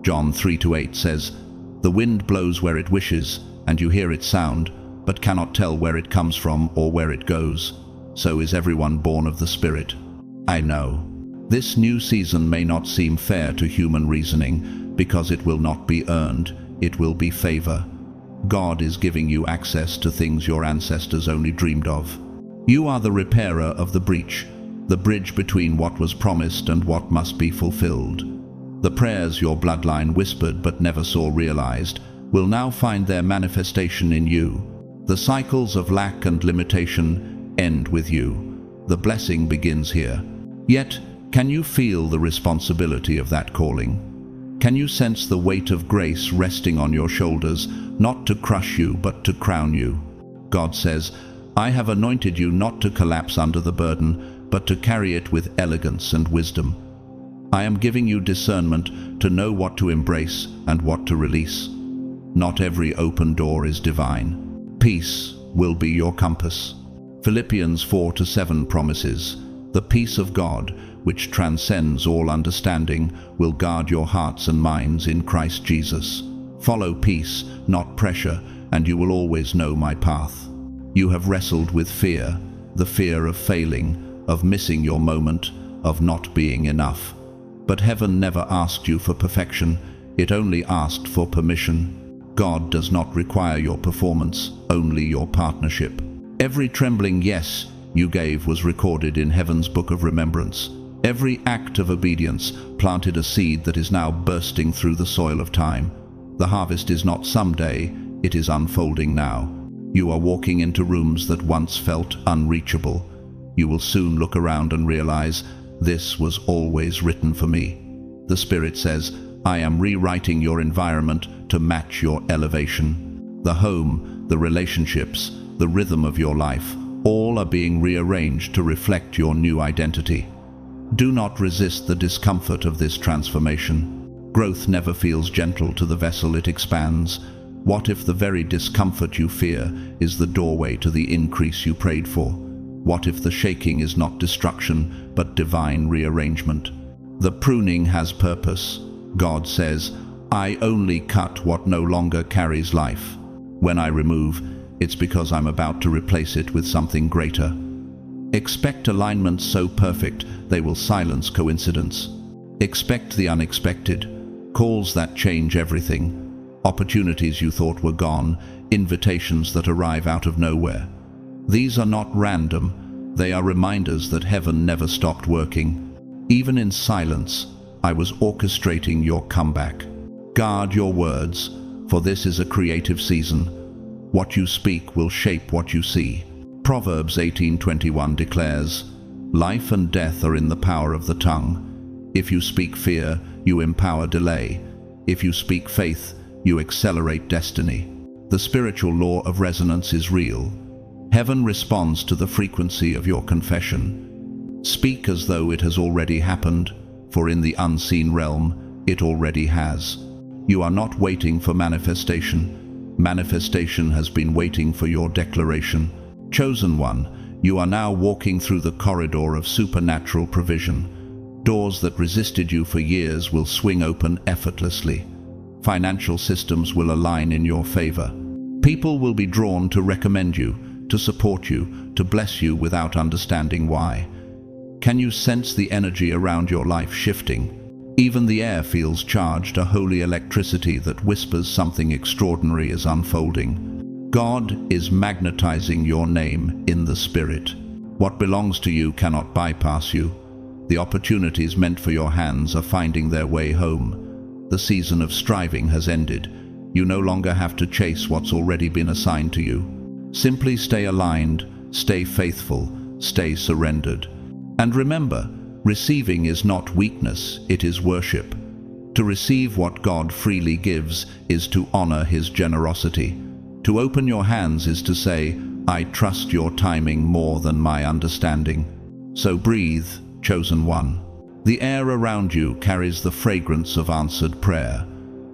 John 3-8 says, "The wind blows where it wishes, and you hear its sound, but cannot tell where it comes from or where it goes. So is everyone born of the Spirit." I know. This new season may not seem fair to human reasoning, because it will not be earned, it will be favor. God is giving you access to things your ancestors only dreamed of. You are the repairer of the breach, the bridge between what was promised and what must be fulfilled. The prayers your bloodline whispered but never saw realized will now find their manifestation in you. The cycles of lack and limitation end with you. The blessing begins here. Yet, can you feel the responsibility of that calling? Can you sense the weight of grace resting on your shoulders, not to crush you, but to crown you? God says, "I have anointed you not to collapse under the burden, but to carry it with elegance and wisdom. I am giving you discernment to know what to embrace and what to release. Not every open door is divine. Peace will be your compass." Philippians 4-7 promises, "The peace of God, which transcends all understanding, will guard your hearts and minds in Christ Jesus." Follow peace, not pressure, and you will always know my path. You have wrestled with fear, the fear of failing, of missing your moment, of not being enough. But heaven never asked you for perfection, It only asked for permission. God does not require your performance, only your partnership. Every trembling yes you gave was recorded in heaven's book of remembrance. Every act of obedience planted a seed that is now bursting through the soil of time. The harvest is not someday, it is unfolding now. You are walking into rooms that once felt unreachable. You will soon look around and realize, this was always written for me. The Spirit says, I am rewriting your environment to match your elevation. The home, the relationships, the rhythm of your life, all are being rearranged to reflect your new identity. Do not resist the discomfort of this transformation. Growth never feels gentle to the vessel it expands. What if the very discomfort you fear is the doorway to the increase you prayed for? What if the shaking is not destruction, but divine rearrangement? The pruning has purpose. God says, I only cut what no longer carries life. When I remove, it's because I'm about to replace it with something greater. Expect alignments so perfect they will silence coincidence. Expect the unexpected, calls that change everything. Opportunities you thought were gone, invitations that arrive out of nowhere. These are not random, they are reminders that heaven never stopped working. Even in silence, I was orchestrating your comeback. Guard your words, for this is a creative season. What you speak will shape what you see. Proverbs 18:21 declares, life and death are in the power of the tongue. If you speak fear, you empower delay. If you speak faith, you accelerate destiny. The spiritual law of resonance is real. Heaven responds to the frequency of your confession. Speak as though it has already happened, for in the unseen realm, it already has. You are not waiting for manifestation. Manifestation has been waiting for your declaration. Chosen one, you are now walking through the corridor of supernatural provision. Doors that resisted you for years will swing open effortlessly. Financial systems will align in your favor. People will be drawn to recommend you, to support you, to bless you without understanding why. Can you sense the energy around your life shifting? Even the air feels charged, a holy electricity that whispers something extraordinary is unfolding. God is magnetizing your name in the Spirit. What belongs to you cannot bypass you. The opportunities meant for your hands are finding their way home. The season of striving has ended. You no longer have to chase what's already been assigned to you. Simply stay aligned, stay faithful, stay surrendered. And remember, receiving is not weakness, it is worship. To receive what God freely gives is to honor His generosity. To open your hands is to say, I trust your timing more than my understanding. So breathe, chosen one. The air around you carries the fragrance of answered prayer.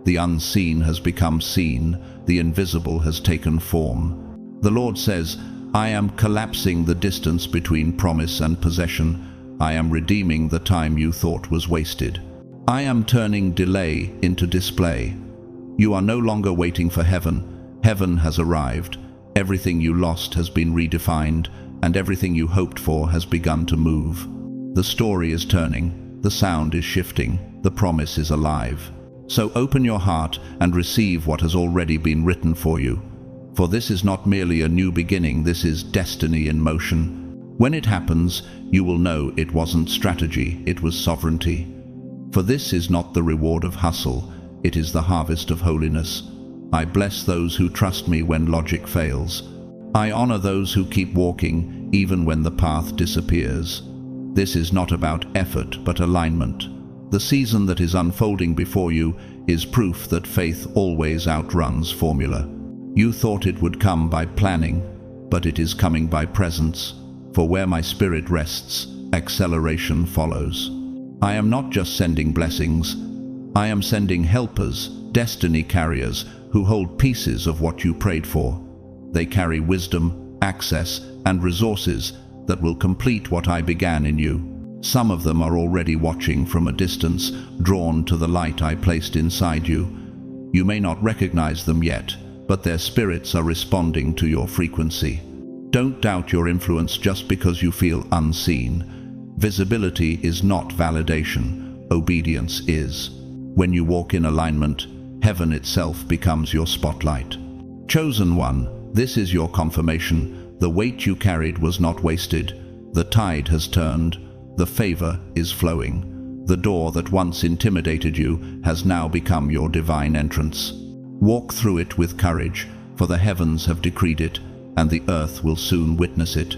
The unseen has become seen, the invisible has taken form. The Lord says, I am collapsing the distance between promise and possession. I am redeeming the time you thought was wasted. I am turning delay into display. You are no longer waiting for heaven. Heaven has arrived. Everything you lost has been redefined, and everything you hoped for has begun to move. The story is turning, the sound is shifting, the promise is alive. So open your heart and receive what has already been written for you. For this is not merely a new beginning, this is destiny in motion. When it happens, you will know it wasn't strategy, it was sovereignty. For this is not the reward of hustle, it is the harvest of holiness. I bless those who trust me when logic fails. I honor those who keep walking, even when the path disappears. This is not about effort, but alignment. The season that is unfolding before you is proof that faith always outruns formula. You thought it would come by planning, but it is coming by presence. For where my spirit rests, acceleration follows. I am not just sending blessings. I am sending helpers, destiny carriers, who hold pieces of what you prayed for. They carry wisdom, access, and resources that will complete what I began in you. Some of them are already watching from a distance, drawn to the light I placed inside you. You may not recognize them yet, but their spirits are responding to your frequency. Don't doubt your influence just because you feel unseen. Visibility is not validation, obedience is. When you walk in alignment, heaven itself becomes your spotlight. Chosen one, this is your confirmation. The weight you carried was not wasted. The tide has turned. The favor is flowing. The door that once intimidated you has now become your divine entrance. Walk through it with courage, for the heavens have decreed it, and the earth will soon witness it.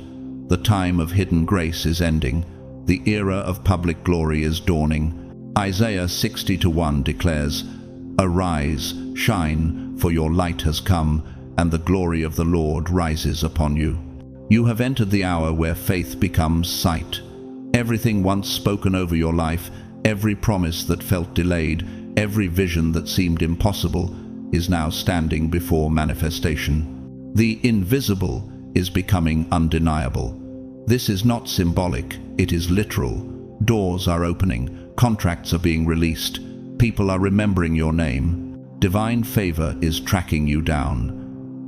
The time of hidden grace is ending. The era of public glory is dawning. Isaiah 60:1 declares, "Arise, shine, for your light has come, and the glory of the Lord rises upon you." You have entered the hour where faith becomes sight. Everything once spoken over your life, every promise that felt delayed, every vision that seemed impossible, is now standing before manifestation. The invisible is becoming undeniable. This is not symbolic, it is literal. Doors are opening, contracts are being released, people are remembering your name. Divine favor is tracking you down.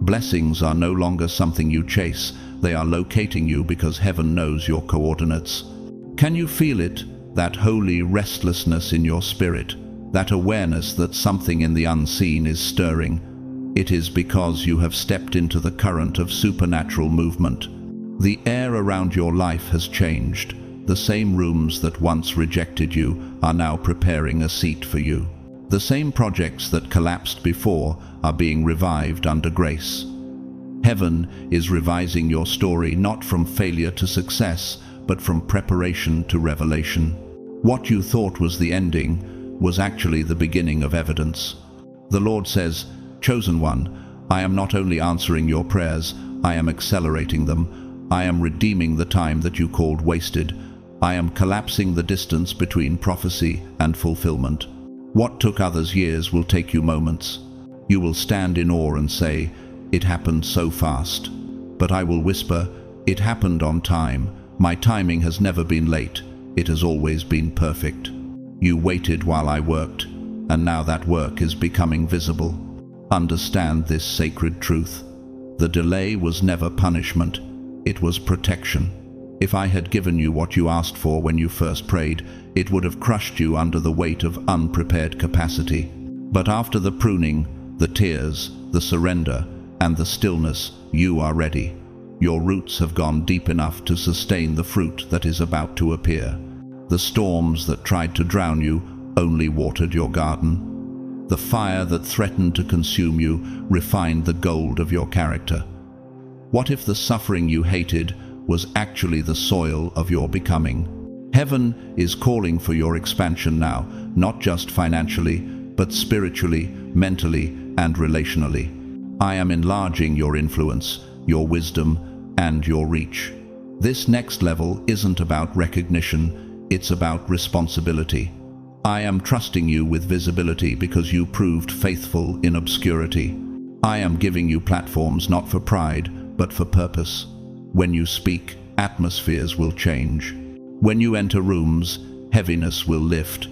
Blessings are no longer something you chase, they are locating you because heaven knows your coordinates. Can you feel it, that holy restlessness in your spirit, that awareness that something in the unseen is stirring? It is because you have stepped into the current of supernatural movement. The air around your life has changed. The same rooms that once rejected you are now preparing a seat for you. The same projects that collapsed before are being revived under grace. Heaven is revising your story not from failure to success, but from preparation to revelation. What you thought was the ending was actually the beginning of evidence. The Lord says, "Chosen one, I am not only answering your prayers, I am accelerating them. I am redeeming the time that you called wasted. I am collapsing the distance between prophecy and fulfillment. What took others years will take you moments. You will stand in awe and say, 'It happened so fast.' But I will whisper, 'It happened on time. My timing has never been late. It has always been perfect.' You waited while I worked, and now that work is becoming visible. Understand this sacred truth. The delay was never punishment. It was protection. If I had given you what you asked for when you first prayed, it would have crushed you under the weight of unprepared capacity. But after the pruning, the tears, the surrender, and the stillness, you are ready. Your roots have gone deep enough to sustain the fruit that is about to appear. The storms that tried to drown you only watered your garden. The fire that threatened to consume you refined the gold of your character. What if the suffering you hated was actually the soil of your becoming? Heaven is calling for your expansion now, not just financially, but spiritually, mentally, and relationally. I am enlarging your influence, your wisdom, and your reach. This next level isn't about recognition, it's about responsibility. I am trusting you with visibility because you proved faithful in obscurity. I am giving you platforms not for pride, but for purpose. When you speak, atmospheres will change. When you enter rooms, heaviness will lift,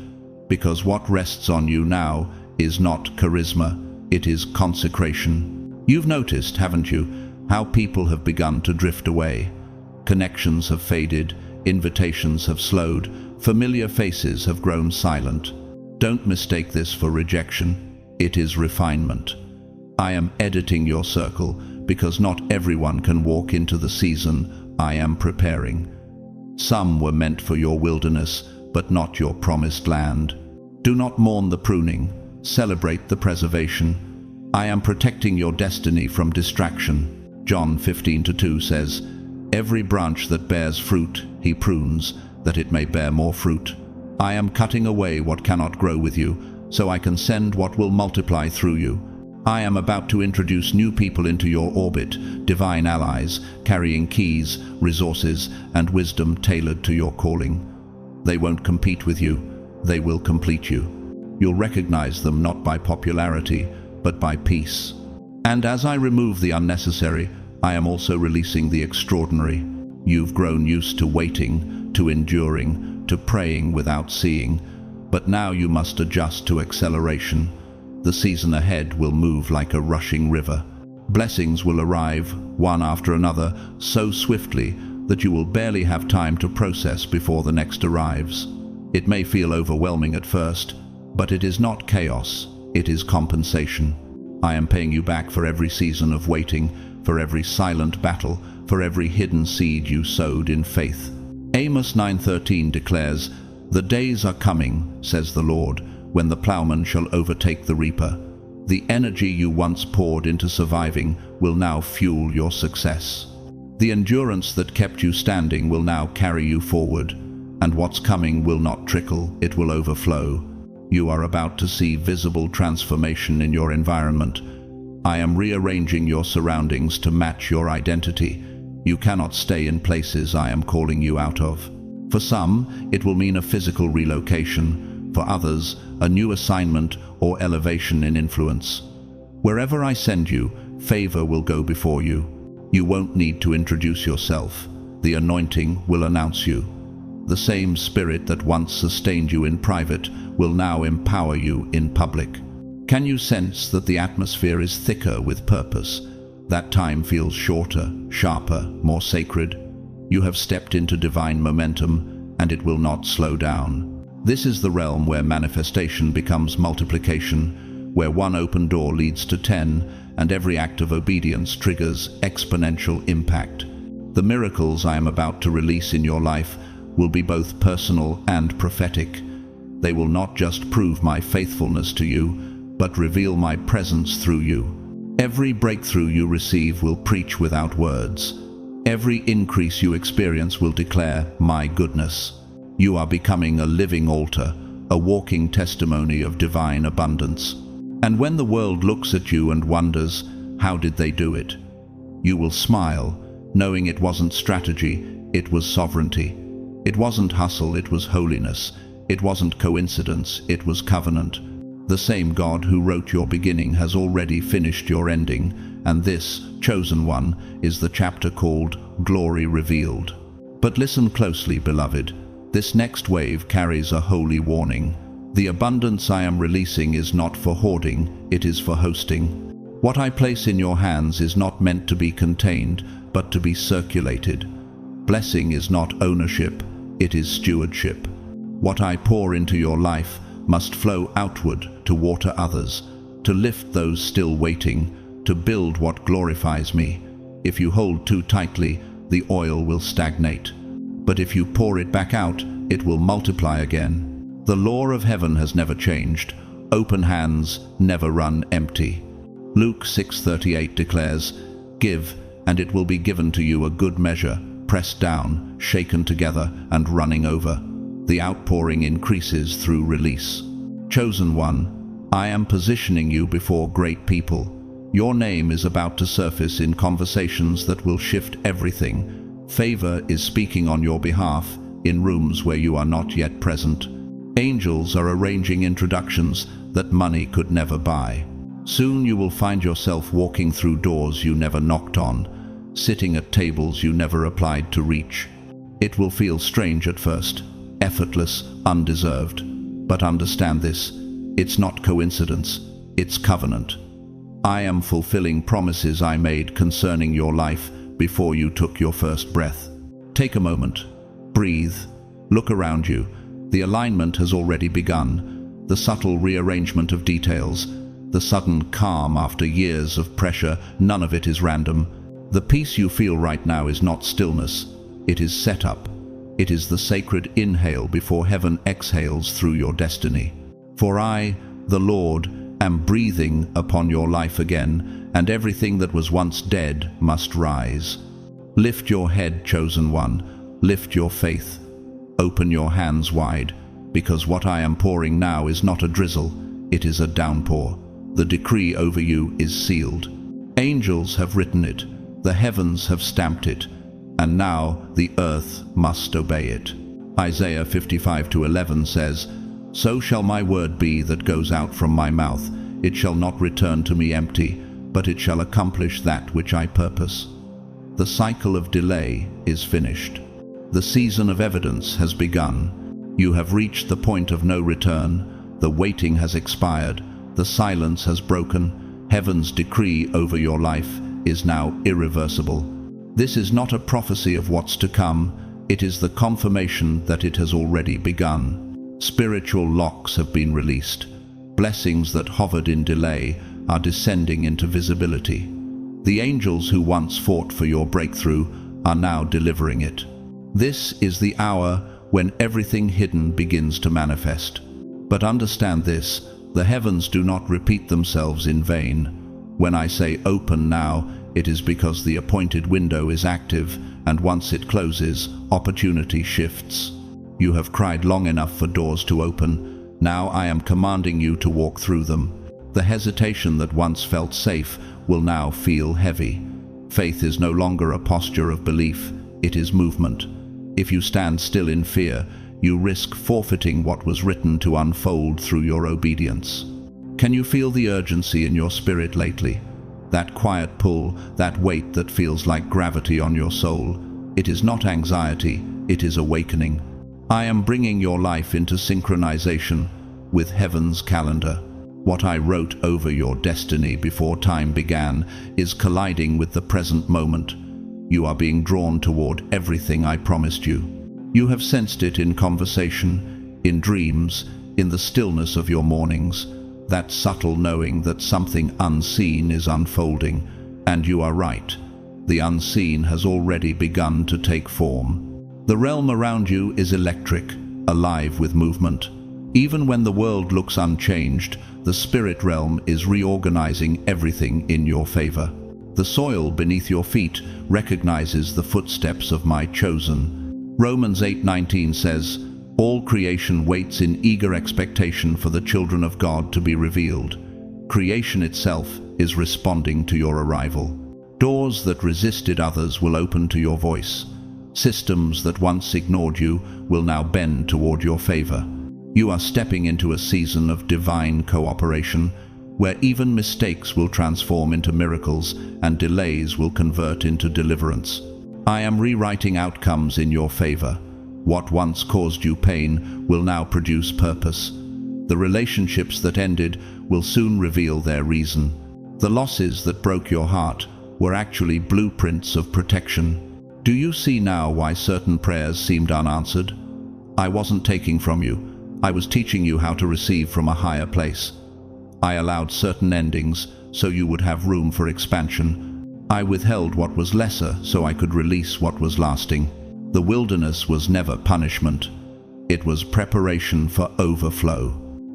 because what rests on you now is not charisma, it is consecration. You've noticed, haven't you, how people have begun to drift away. Connections have faded, invitations have slowed, familiar faces have grown silent. Don't mistake this for rejection. It is refinement. I am editing your circle because not everyone can walk into the season I am preparing. Some were meant for your wilderness, but not your promised land. Do not mourn the pruning, celebrate the preservation. I am protecting your destiny from distraction. John 15:2 says, "Every branch that bears fruit, he prunes, that it may bear more fruit." I am cutting away what cannot grow with you, so I can send what will multiply through you. I am about to introduce new people into your orbit, divine allies, carrying keys, resources, and wisdom tailored to your calling. They won't compete with you, they will complete you. You'll recognize them not by popularity, but by peace. And as I remove the unnecessary, I am also releasing the extraordinary. You've grown used to waiting, to enduring, to praying without seeing, but now you must adjust to acceleration. The season ahead will move like a rushing river. Blessings will arrive, one after another, so swiftly that you will barely have time to process before the next arrives. It may feel overwhelming at first, But it is not chaos, it is compensation. I am paying you back for every season of waiting, for every silent battle, for every hidden seed you sowed in faith. Amos 9:13 declares, "The days are coming, says the Lord, when the plowman shall overtake the reaper. The energy you once poured into surviving will now fuel your success. The endurance that kept you standing will now carry you forward, and what's coming will not trickle, it will overflow. You are about to see visible transformation in your environment. I am rearranging your surroundings to match your identity. You cannot stay in places I am calling you out of. For some, it will mean a physical relocation. For others, a new assignment or elevation in influence. Wherever I send you, favor will go before you. You won't need to introduce yourself. The anointing will announce you. The same Spirit that once sustained you in private will now empower you in public. Can you sense that the atmosphere is thicker with purpose? That time feels shorter, sharper, more sacred. You have stepped into divine momentum, and it will not slow down. This is the realm where manifestation becomes multiplication, where one open door leads to 10, and every act of obedience triggers exponential impact. The miracles I am about to release in your life will be both personal and prophetic. They will not just prove my faithfulness to you, but reveal my presence through you. Every breakthrough you receive will preach without words. Every increase you experience will declare my goodness. You are becoming a living altar, a walking testimony of divine abundance. And when the world looks at you and wonders, how did they do it? You will smile, knowing it wasn't strategy, it was sovereignty. It wasn't hustle, it was holiness. It wasn't coincidence, it was covenant. The same God who wrote your beginning has already finished your ending, and this, chosen one, is the chapter called Glory Revealed. But listen closely, beloved. This next wave carries a holy warning. The abundance I am releasing is not for hoarding, it is for hosting. What I place in your hands is not meant to be contained, but to be circulated. Blessing is not ownership, it is stewardship. What I pour into your life must flow outward to water others, to lift those still waiting, to build what glorifies me. If you hold too tightly, the oil will stagnate. But if you pour it back out, it will multiply again. The law of heaven has never changed. Open hands never run empty. Luke 6:38 declares, "Give, and it will be given to you a good measure, pressed down, shaken together, and running over." The outpouring increases through release. Chosen one, I am positioning you before great people. Your name is about to surface in conversations that will shift everything. Favor is speaking on your behalf in rooms where you are not yet present. Angels are arranging introductions that money could never buy. Soon you will find yourself walking through doors you never knocked on, sitting at tables you never applied to reach. It will feel strange at first, effortless, undeserved. But understand this, it's not coincidence, it's covenant. I am fulfilling promises I made concerning your life before you took your first breath. Take a moment, breathe, look around you. The alignment has already begun. The subtle rearrangement of details, the sudden calm after years of pressure, none of it is random. The peace you feel right now is not stillness, it is setup. It is the sacred inhale before heaven exhales through your destiny. For I, the Lord, am breathing upon your life again, and everything that was once dead must rise. Lift your head, chosen one. Lift your faith. Open your hands wide, because what I am pouring now is not a drizzle, it is a downpour. The decree over you is sealed. Angels have written it, the heavens have stamped it, and now the earth must obey it. Isaiah 55:11 says, "So shall my word be that goes out from my mouth. It shall not return to me empty, but it shall accomplish that which I purpose." The cycle of delay is finished. The season of evidence has begun. You have reached the point of no return. The waiting has expired. The silence has broken. Heaven's decree over your life is now irreversible. This is not a prophecy of what's to come. It is the confirmation that it has already begun. Spiritual locks have been released. Blessings that hovered in delay are descending into visibility. The angels who once fought for your breakthrough are now delivering it. This is the hour when everything hidden begins to manifest. But understand this, the heavens do not repeat themselves in vain. When I say open now, it is because the appointed window is active, and once it closes, opportunity shifts. You have cried long enough for doors to open. Now I am commanding you to walk through them. The hesitation that once felt safe will now feel heavy. Faith is no longer a posture of belief, it is movement. If you stand still in fear, you risk forfeiting what was written to unfold through your obedience. Can you feel the urgency in your spirit lately? That quiet pull, that weight that feels like gravity on your soul. It is not anxiety, it is awakening. I am bringing your life into synchronization with heaven's calendar. What I wrote over your destiny before time began is colliding with the present moment. You are being drawn toward everything I promised you. You have sensed it in conversation, in dreams, in the stillness of your mornings, that subtle knowing that something unseen is unfolding. And you are right. The unseen has already begun to take form. The realm around you is electric, alive with movement. Even when the world looks unchanged, the spirit realm is reorganizing everything in your favor. The soil beneath your feet recognizes the footsteps of my chosen. Romans 8:19 says, "All creation waits in eager expectation for the children of God to be revealed." Creation itself is responding to your arrival. Doors that resisted others will open to your voice. Systems that once ignored you will now bend toward your favor. You are stepping into a season of divine cooperation, where even mistakes will transform into miracles and delays will convert into deliverance. I am rewriting outcomes in your favor. What once caused you pain will now produce purpose. The relationships that ended will soon reveal their reason. The losses that broke your heart were actually blueprints of protection. Do you see now why certain prayers seemed unanswered? I wasn't taking from you. I was teaching you how to receive from a higher place. I allowed certain endings so you would have room for expansion. I withheld what was lesser so I could release what was lasting. The wilderness was never punishment. It was preparation for overflow.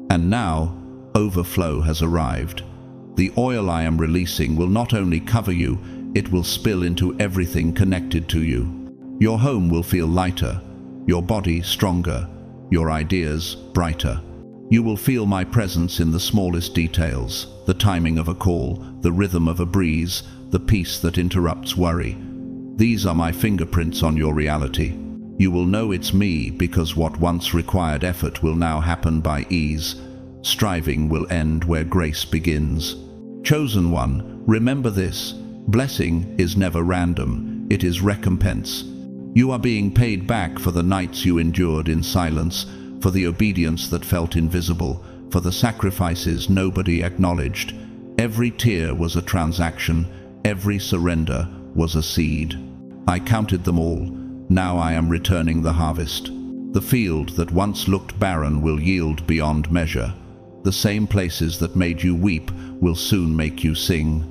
And now, overflow has arrived. The oil I am releasing will not only cover you, it will spill into everything connected to you. Your home will feel lighter, your body stronger, your ideas brighter. You will feel my presence in the smallest details, the timing of a call, the rhythm of a breeze, the peace that interrupts worry. These are my fingerprints on your reality. You will know it's me because what once required effort will now happen by ease. Striving will end where grace begins. Chosen one, remember this. Blessing is never random, it is recompense. You are being paid back for the nights you endured in silence, for the obedience that felt invisible, for the sacrifices nobody acknowledged. Every tear was a transaction, every surrender was a seed. I counted them all. Now I am returning the harvest. The field that once looked barren will yield beyond measure. The same places that made you weep will soon make you sing.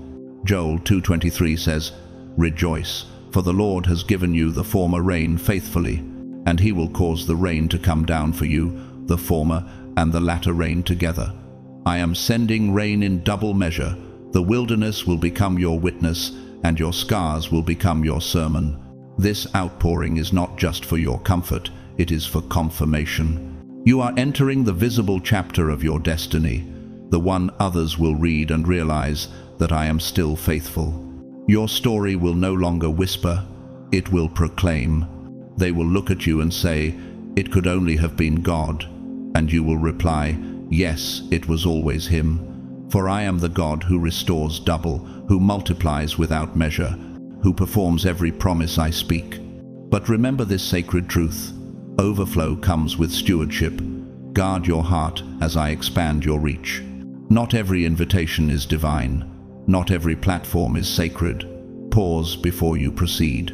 Joel 2:23 says, "Rejoice, for the Lord has given you the former rain faithfully, and he will cause the rain to come down for you, the former and the latter rain together. I am sending rain in double measure. The wilderness will become your witness, and your scars will become your sermon." This outpouring is not just for your comfort, it is for confirmation. You are entering the visible chapter of your destiny, the one others will read and realize that I am still faithful. Your story will no longer whisper, it will proclaim. They will look at you and say, "It could only have been God." And you will reply, "Yes, it was always him. For I am the God who restores double, who multiplies without measure, who performs every promise I speak." But remember this sacred truth. Overflow comes with stewardship. Guard your heart as I expand your reach. Not every invitation is divine. Not every platform is sacred. Pause before you proceed.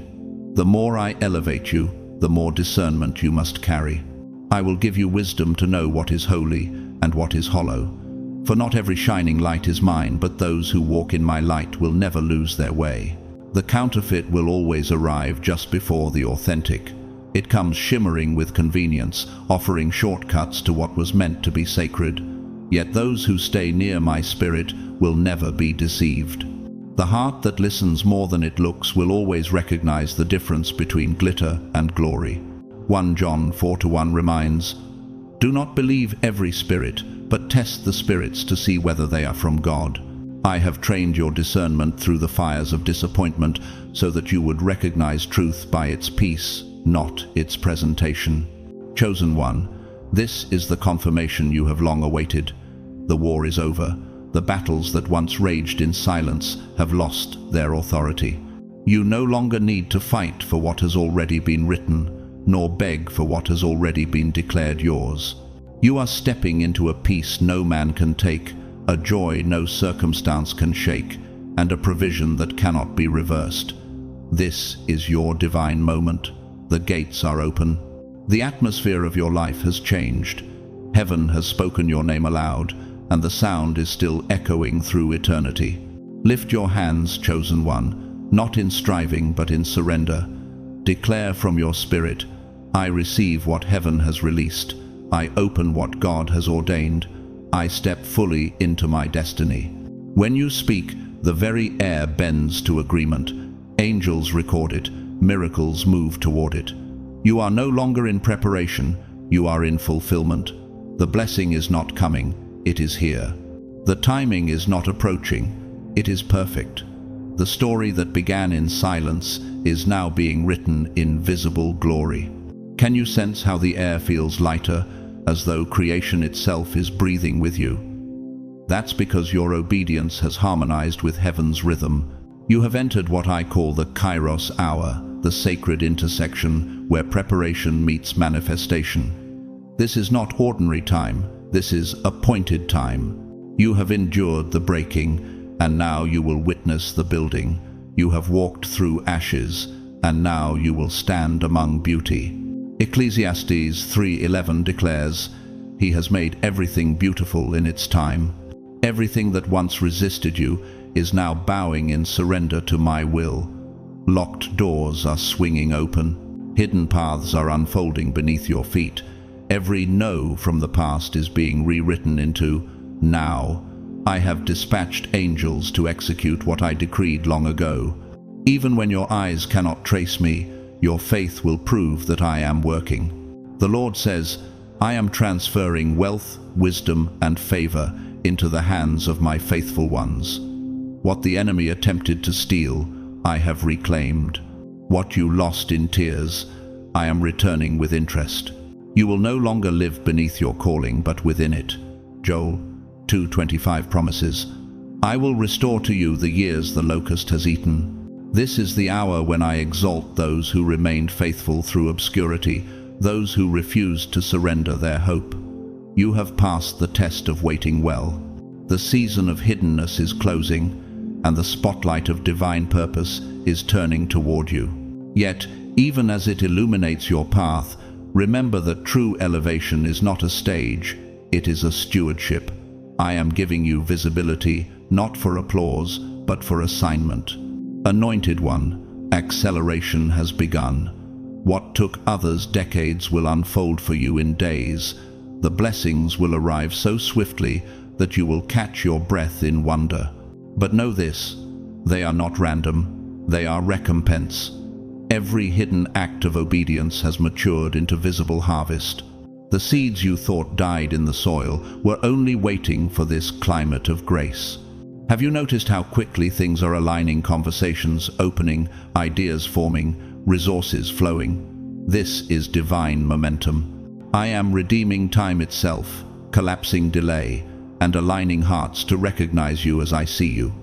The more I elevate you, the more discernment you must carry. I will give you wisdom to know what is holy and what is hollow. For not every shining light is mine, but those who walk in my light will never lose their way. The counterfeit will always arrive just before the authentic. It comes shimmering with convenience, offering shortcuts to what was meant to be sacred. Yet those who stay near my spirit will never be deceived. The heart that listens more than it looks will always recognize the difference between glitter and glory. 1 John 4:1 reminds, "Do not believe every spirit, but test the spirits to see whether they are from God. I have trained your discernment through the fires of disappointment so that you would recognize truth by its peace, not its presentation." Chosen one, this is the confirmation you have long awaited. The war is over. The battles that once raged in silence have lost their authority. You no longer need to fight for what has already been written, nor beg for what has already been declared yours. You are stepping into a peace no man can take, a joy no circumstance can shake, and a provision that cannot be reversed. This is your divine moment. The gates are open. The atmosphere of your life has changed. Heaven has spoken your name aloud, and the sound is still echoing through eternity. Lift your hands, chosen one, not in striving but in surrender. Declare from your spirit, "I receive what heaven has released. I open what God has ordained. I step fully into my destiny." When you speak, the very air bends to agreement. Angels record it. Miracles move toward it. You are no longer in preparation. You are in fulfillment. The blessing is not coming. It is here. The timing is not approaching. It is perfect. The story that began in silence is now being written in visible glory. Can you sense how the air feels lighter, as though creation itself is breathing with you? That's because your obedience has harmonized with heaven's rhythm. You have entered what I call the Kairos hour, the sacred intersection where preparation meets manifestation. This is not ordinary time. This is appointed time. You have endured the breaking, and now you will witness the building. You have walked through ashes, and now you will stand among beauty. Ecclesiastes 3:11 declares, "He has made everything beautiful in its time. Everything that once resisted you is now bowing in surrender to my will. Locked doors are swinging open. Hidden paths are unfolding beneath your feet. Every no from the past is being rewritten into now. I have dispatched angels to execute what I decreed long ago. Even when your eyes cannot trace me, your faith will prove that I am working." The Lord says, "I am transferring wealth, wisdom, and favor into the hands of my faithful ones. What the enemy attempted to steal, I have reclaimed. What you lost in tears, I am returning with interest. You will no longer live beneath your calling, but within it." Joel 2:25 promises, "I will restore to you the years the locust has eaten." This is the hour when I exalt those who remained faithful through obscurity, those who refused to surrender their hope. You have passed the test of waiting well. The season of hiddenness is closing, and the spotlight of divine purpose is turning toward you. Yet, even as it illuminates your path, remember that true elevation is not a stage, it is a stewardship. I am giving you visibility, not for applause, but for assignment. Anointed one, acceleration has begun. What took others decades will unfold for you in days. The blessings will arrive so swiftly that you will catch your breath in wonder. But know this, they are not random, they are recompense. Every hidden act of obedience has matured into visible harvest. The seeds you thought died in the soil were only waiting for this climate of grace. Have you noticed how quickly things are aligning, conversations opening, ideas forming, resources flowing? This is divine momentum. I am redeeming time itself, collapsing delay, and aligning hearts to recognize you as I see you.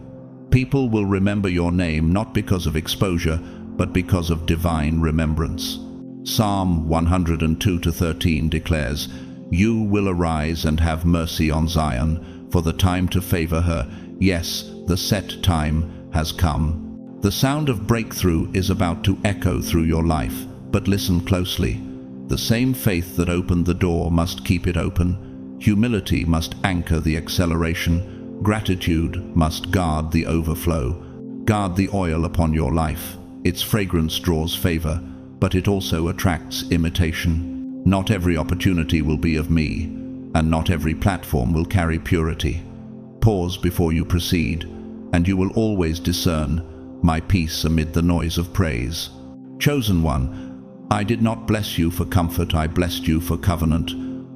People will remember your name not because of exposure, but because of divine remembrance. Psalm 102:13 declares, "You will arise and have mercy on Zion, for the time to favor her, yes, the set time has come." The sound of breakthrough is about to echo through your life, but listen closely. The same faith that opened the door must keep it open. Humility must anchor the acceleration. Gratitude must guard the overflow. Guard the oil upon your life. Its fragrance draws favor, but it also attracts imitation. Not every opportunity will be of me, and not every platform will carry purity. Pause before you proceed, and you will always discern my peace amid the noise of praise. Chosen one, I did not bless you for comfort, I blessed you for covenant.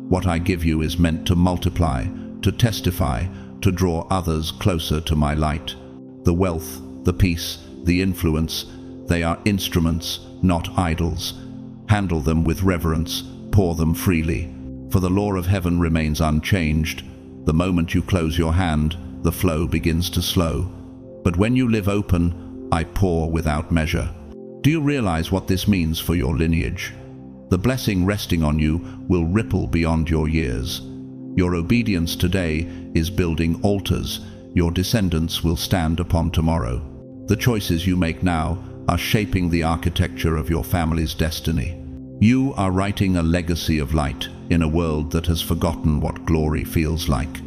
What I give you is meant to multiply, to testify, to draw others closer to my light. The wealth, the peace, the influence, they are instruments, not idols. Handle them with reverence, pour them freely. For the law of heaven remains unchanged. The moment you close your hand, the flow begins to slow. But when you live open, I pour without measure. Do you realize what this means for your lineage? The blessing resting on you will ripple beyond your years. Your obedience today is building altars. Your descendants will stand upon tomorrow. The choices you make now are shaping the architecture of your family's destiny. You are writing a legacy of light in a world that has forgotten what glory feels like.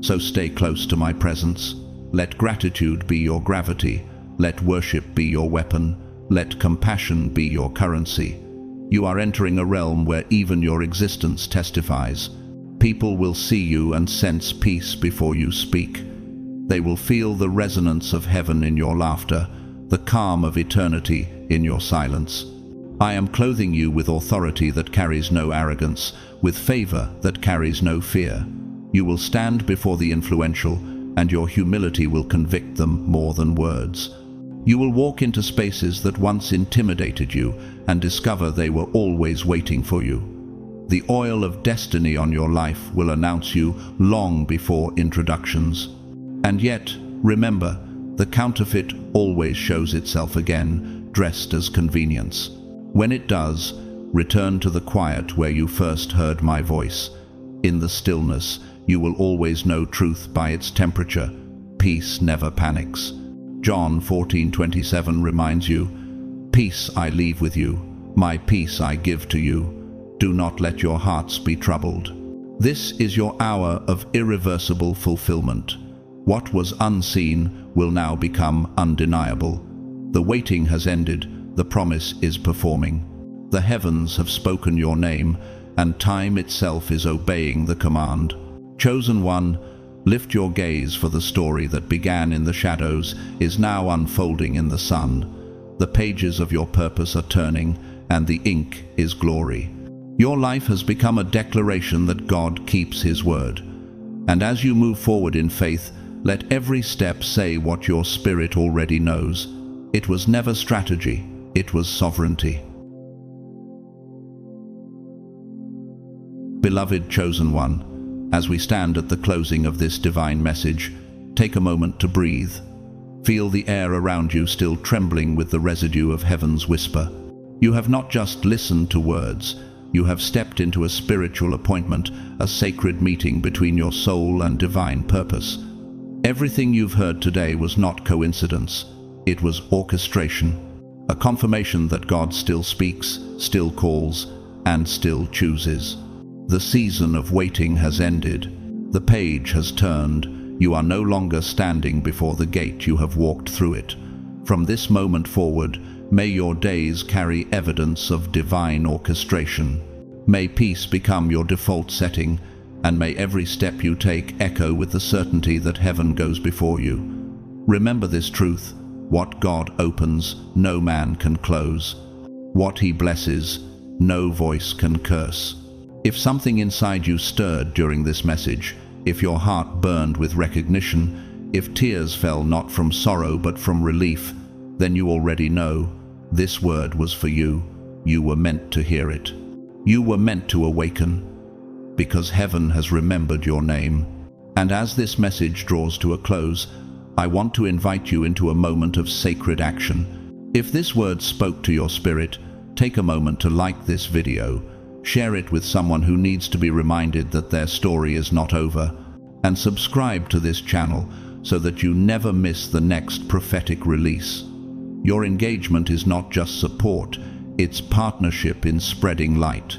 So stay close to my presence. Let gratitude be your gravity. Let worship be your weapon. Let compassion be your currency. You are entering a realm where even your existence testifies. People will see you and sense peace before you speak. They will feel the resonance of heaven in your laughter, the calm of eternity in your silence. I am clothing you with authority that carries no arrogance, with favor that carries no fear. You will stand before the influential, and your humility will convict them more than words. You will walk into spaces that once intimidated you and discover they were always waiting for you. The oil of destiny on your life will announce you long before introductions. And yet, remember, the counterfeit always shows itself again, dressed as convenience. When it does, return to the quiet where you first heard my voice. In the stillness, you will always know truth by its temperature. Peace never panics. John 14:27 reminds you, "Peace I leave with you, my peace I give to you. Do not let your hearts be troubled." This is your hour of irreversible fulfillment. What was unseen will now become undeniable. The waiting has ended, the promise is performing. The heavens have spoken your name, and time itself is obeying the command. Chosen one, lift your gaze, for the story that began in the shadows is now unfolding in the sun. The pages of your purpose are turning, and the ink is glory. Your life has become a declaration that God keeps His word. And as you move forward in faith, let every step say what your spirit already knows. It was never strategy, it was sovereignty. Beloved chosen one, as we stand at the closing of this divine message, take a moment to breathe. Feel the air around you still trembling with the residue of heaven's whisper. You have not just listened to words, you have stepped into a spiritual appointment, a sacred meeting between your soul and divine purpose. Everything you've heard today was not coincidence, it was orchestration, a confirmation that God still speaks, still calls, and still chooses. The season of waiting has ended. The page has turned. You are no longer standing before the gate, you have walked through it. From this moment forward, may your days carry evidence of divine orchestration. May peace become your default setting, and may every step you take echo with the certainty that heaven goes before you. Remember this truth: what God opens, no man can close. What He blesses, no voice can curse. If something inside you stirred during this message, if your heart burned with recognition, if tears fell not from sorrow but from relief, then you already know this word was for you. You were meant to hear it. You were meant to awaken, because heaven has remembered your name. And as this message draws to a close, I want to invite you into a moment of sacred action. If this word spoke to your spirit, take a moment to like this video, share it with someone who needs to be reminded that their story is not over, and subscribe to this channel so that you never miss the next prophetic release. Your engagement is not just support, it's partnership in spreading light.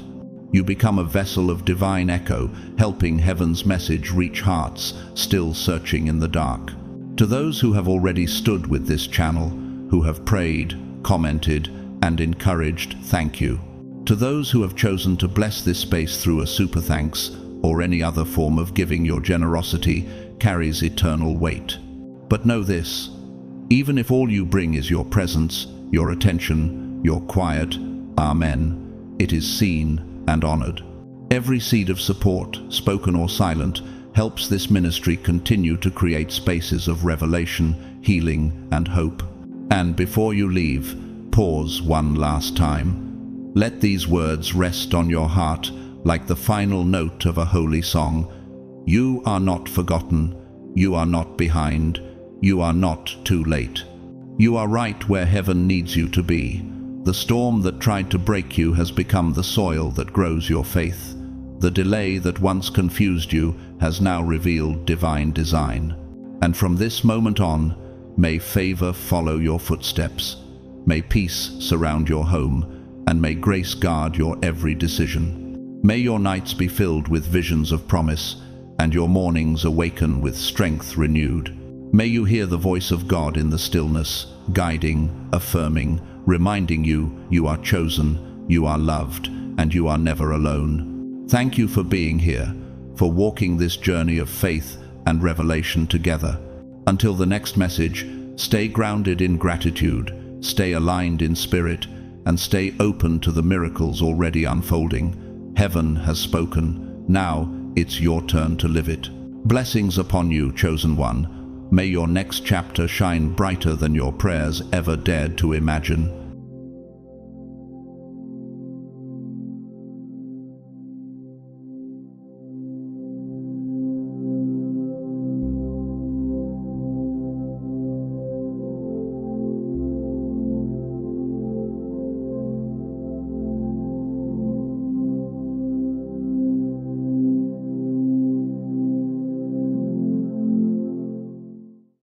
You become a vessel of divine echo, helping heaven's message reach hearts still searching in the dark. To those who have already stood with this channel, who have prayed, commented, and encouraged, thank you. To those who have chosen to bless this space through a super thanks or any other form of giving, your generosity carries eternal weight. But know this, even if all you bring is your presence, your attention, your quiet amen, it is seen and honored. Every seed of support, spoken or silent, helps this ministry continue to create spaces of revelation, healing, and hope. And before you leave, pause one last time. Let these words rest on your heart like the final note of a holy song. You are not forgotten. You are not behind. You are not too late. You are right where heaven needs you to be. The storm that tried to break you has become the soil that grows your faith. The delay that once confused you has now revealed divine design. And from this moment on, may favor follow your footsteps. May peace surround your home, and may grace guard your every decision. May your nights be filled with visions of promise, and your mornings awaken with strength renewed. May you hear the voice of God in the stillness, guiding, affirming, reminding you you are chosen, you are loved, and you are never alone. Thank you for being here, for walking this journey of faith and revelation together. Until the next message, stay grounded in gratitude, stay aligned in spirit, and stay open to the miracles already unfolding. Heaven has spoken. Now it's your turn to live it. Blessings upon you, chosen one. May your next chapter shine brighter than your prayers ever dared to imagine.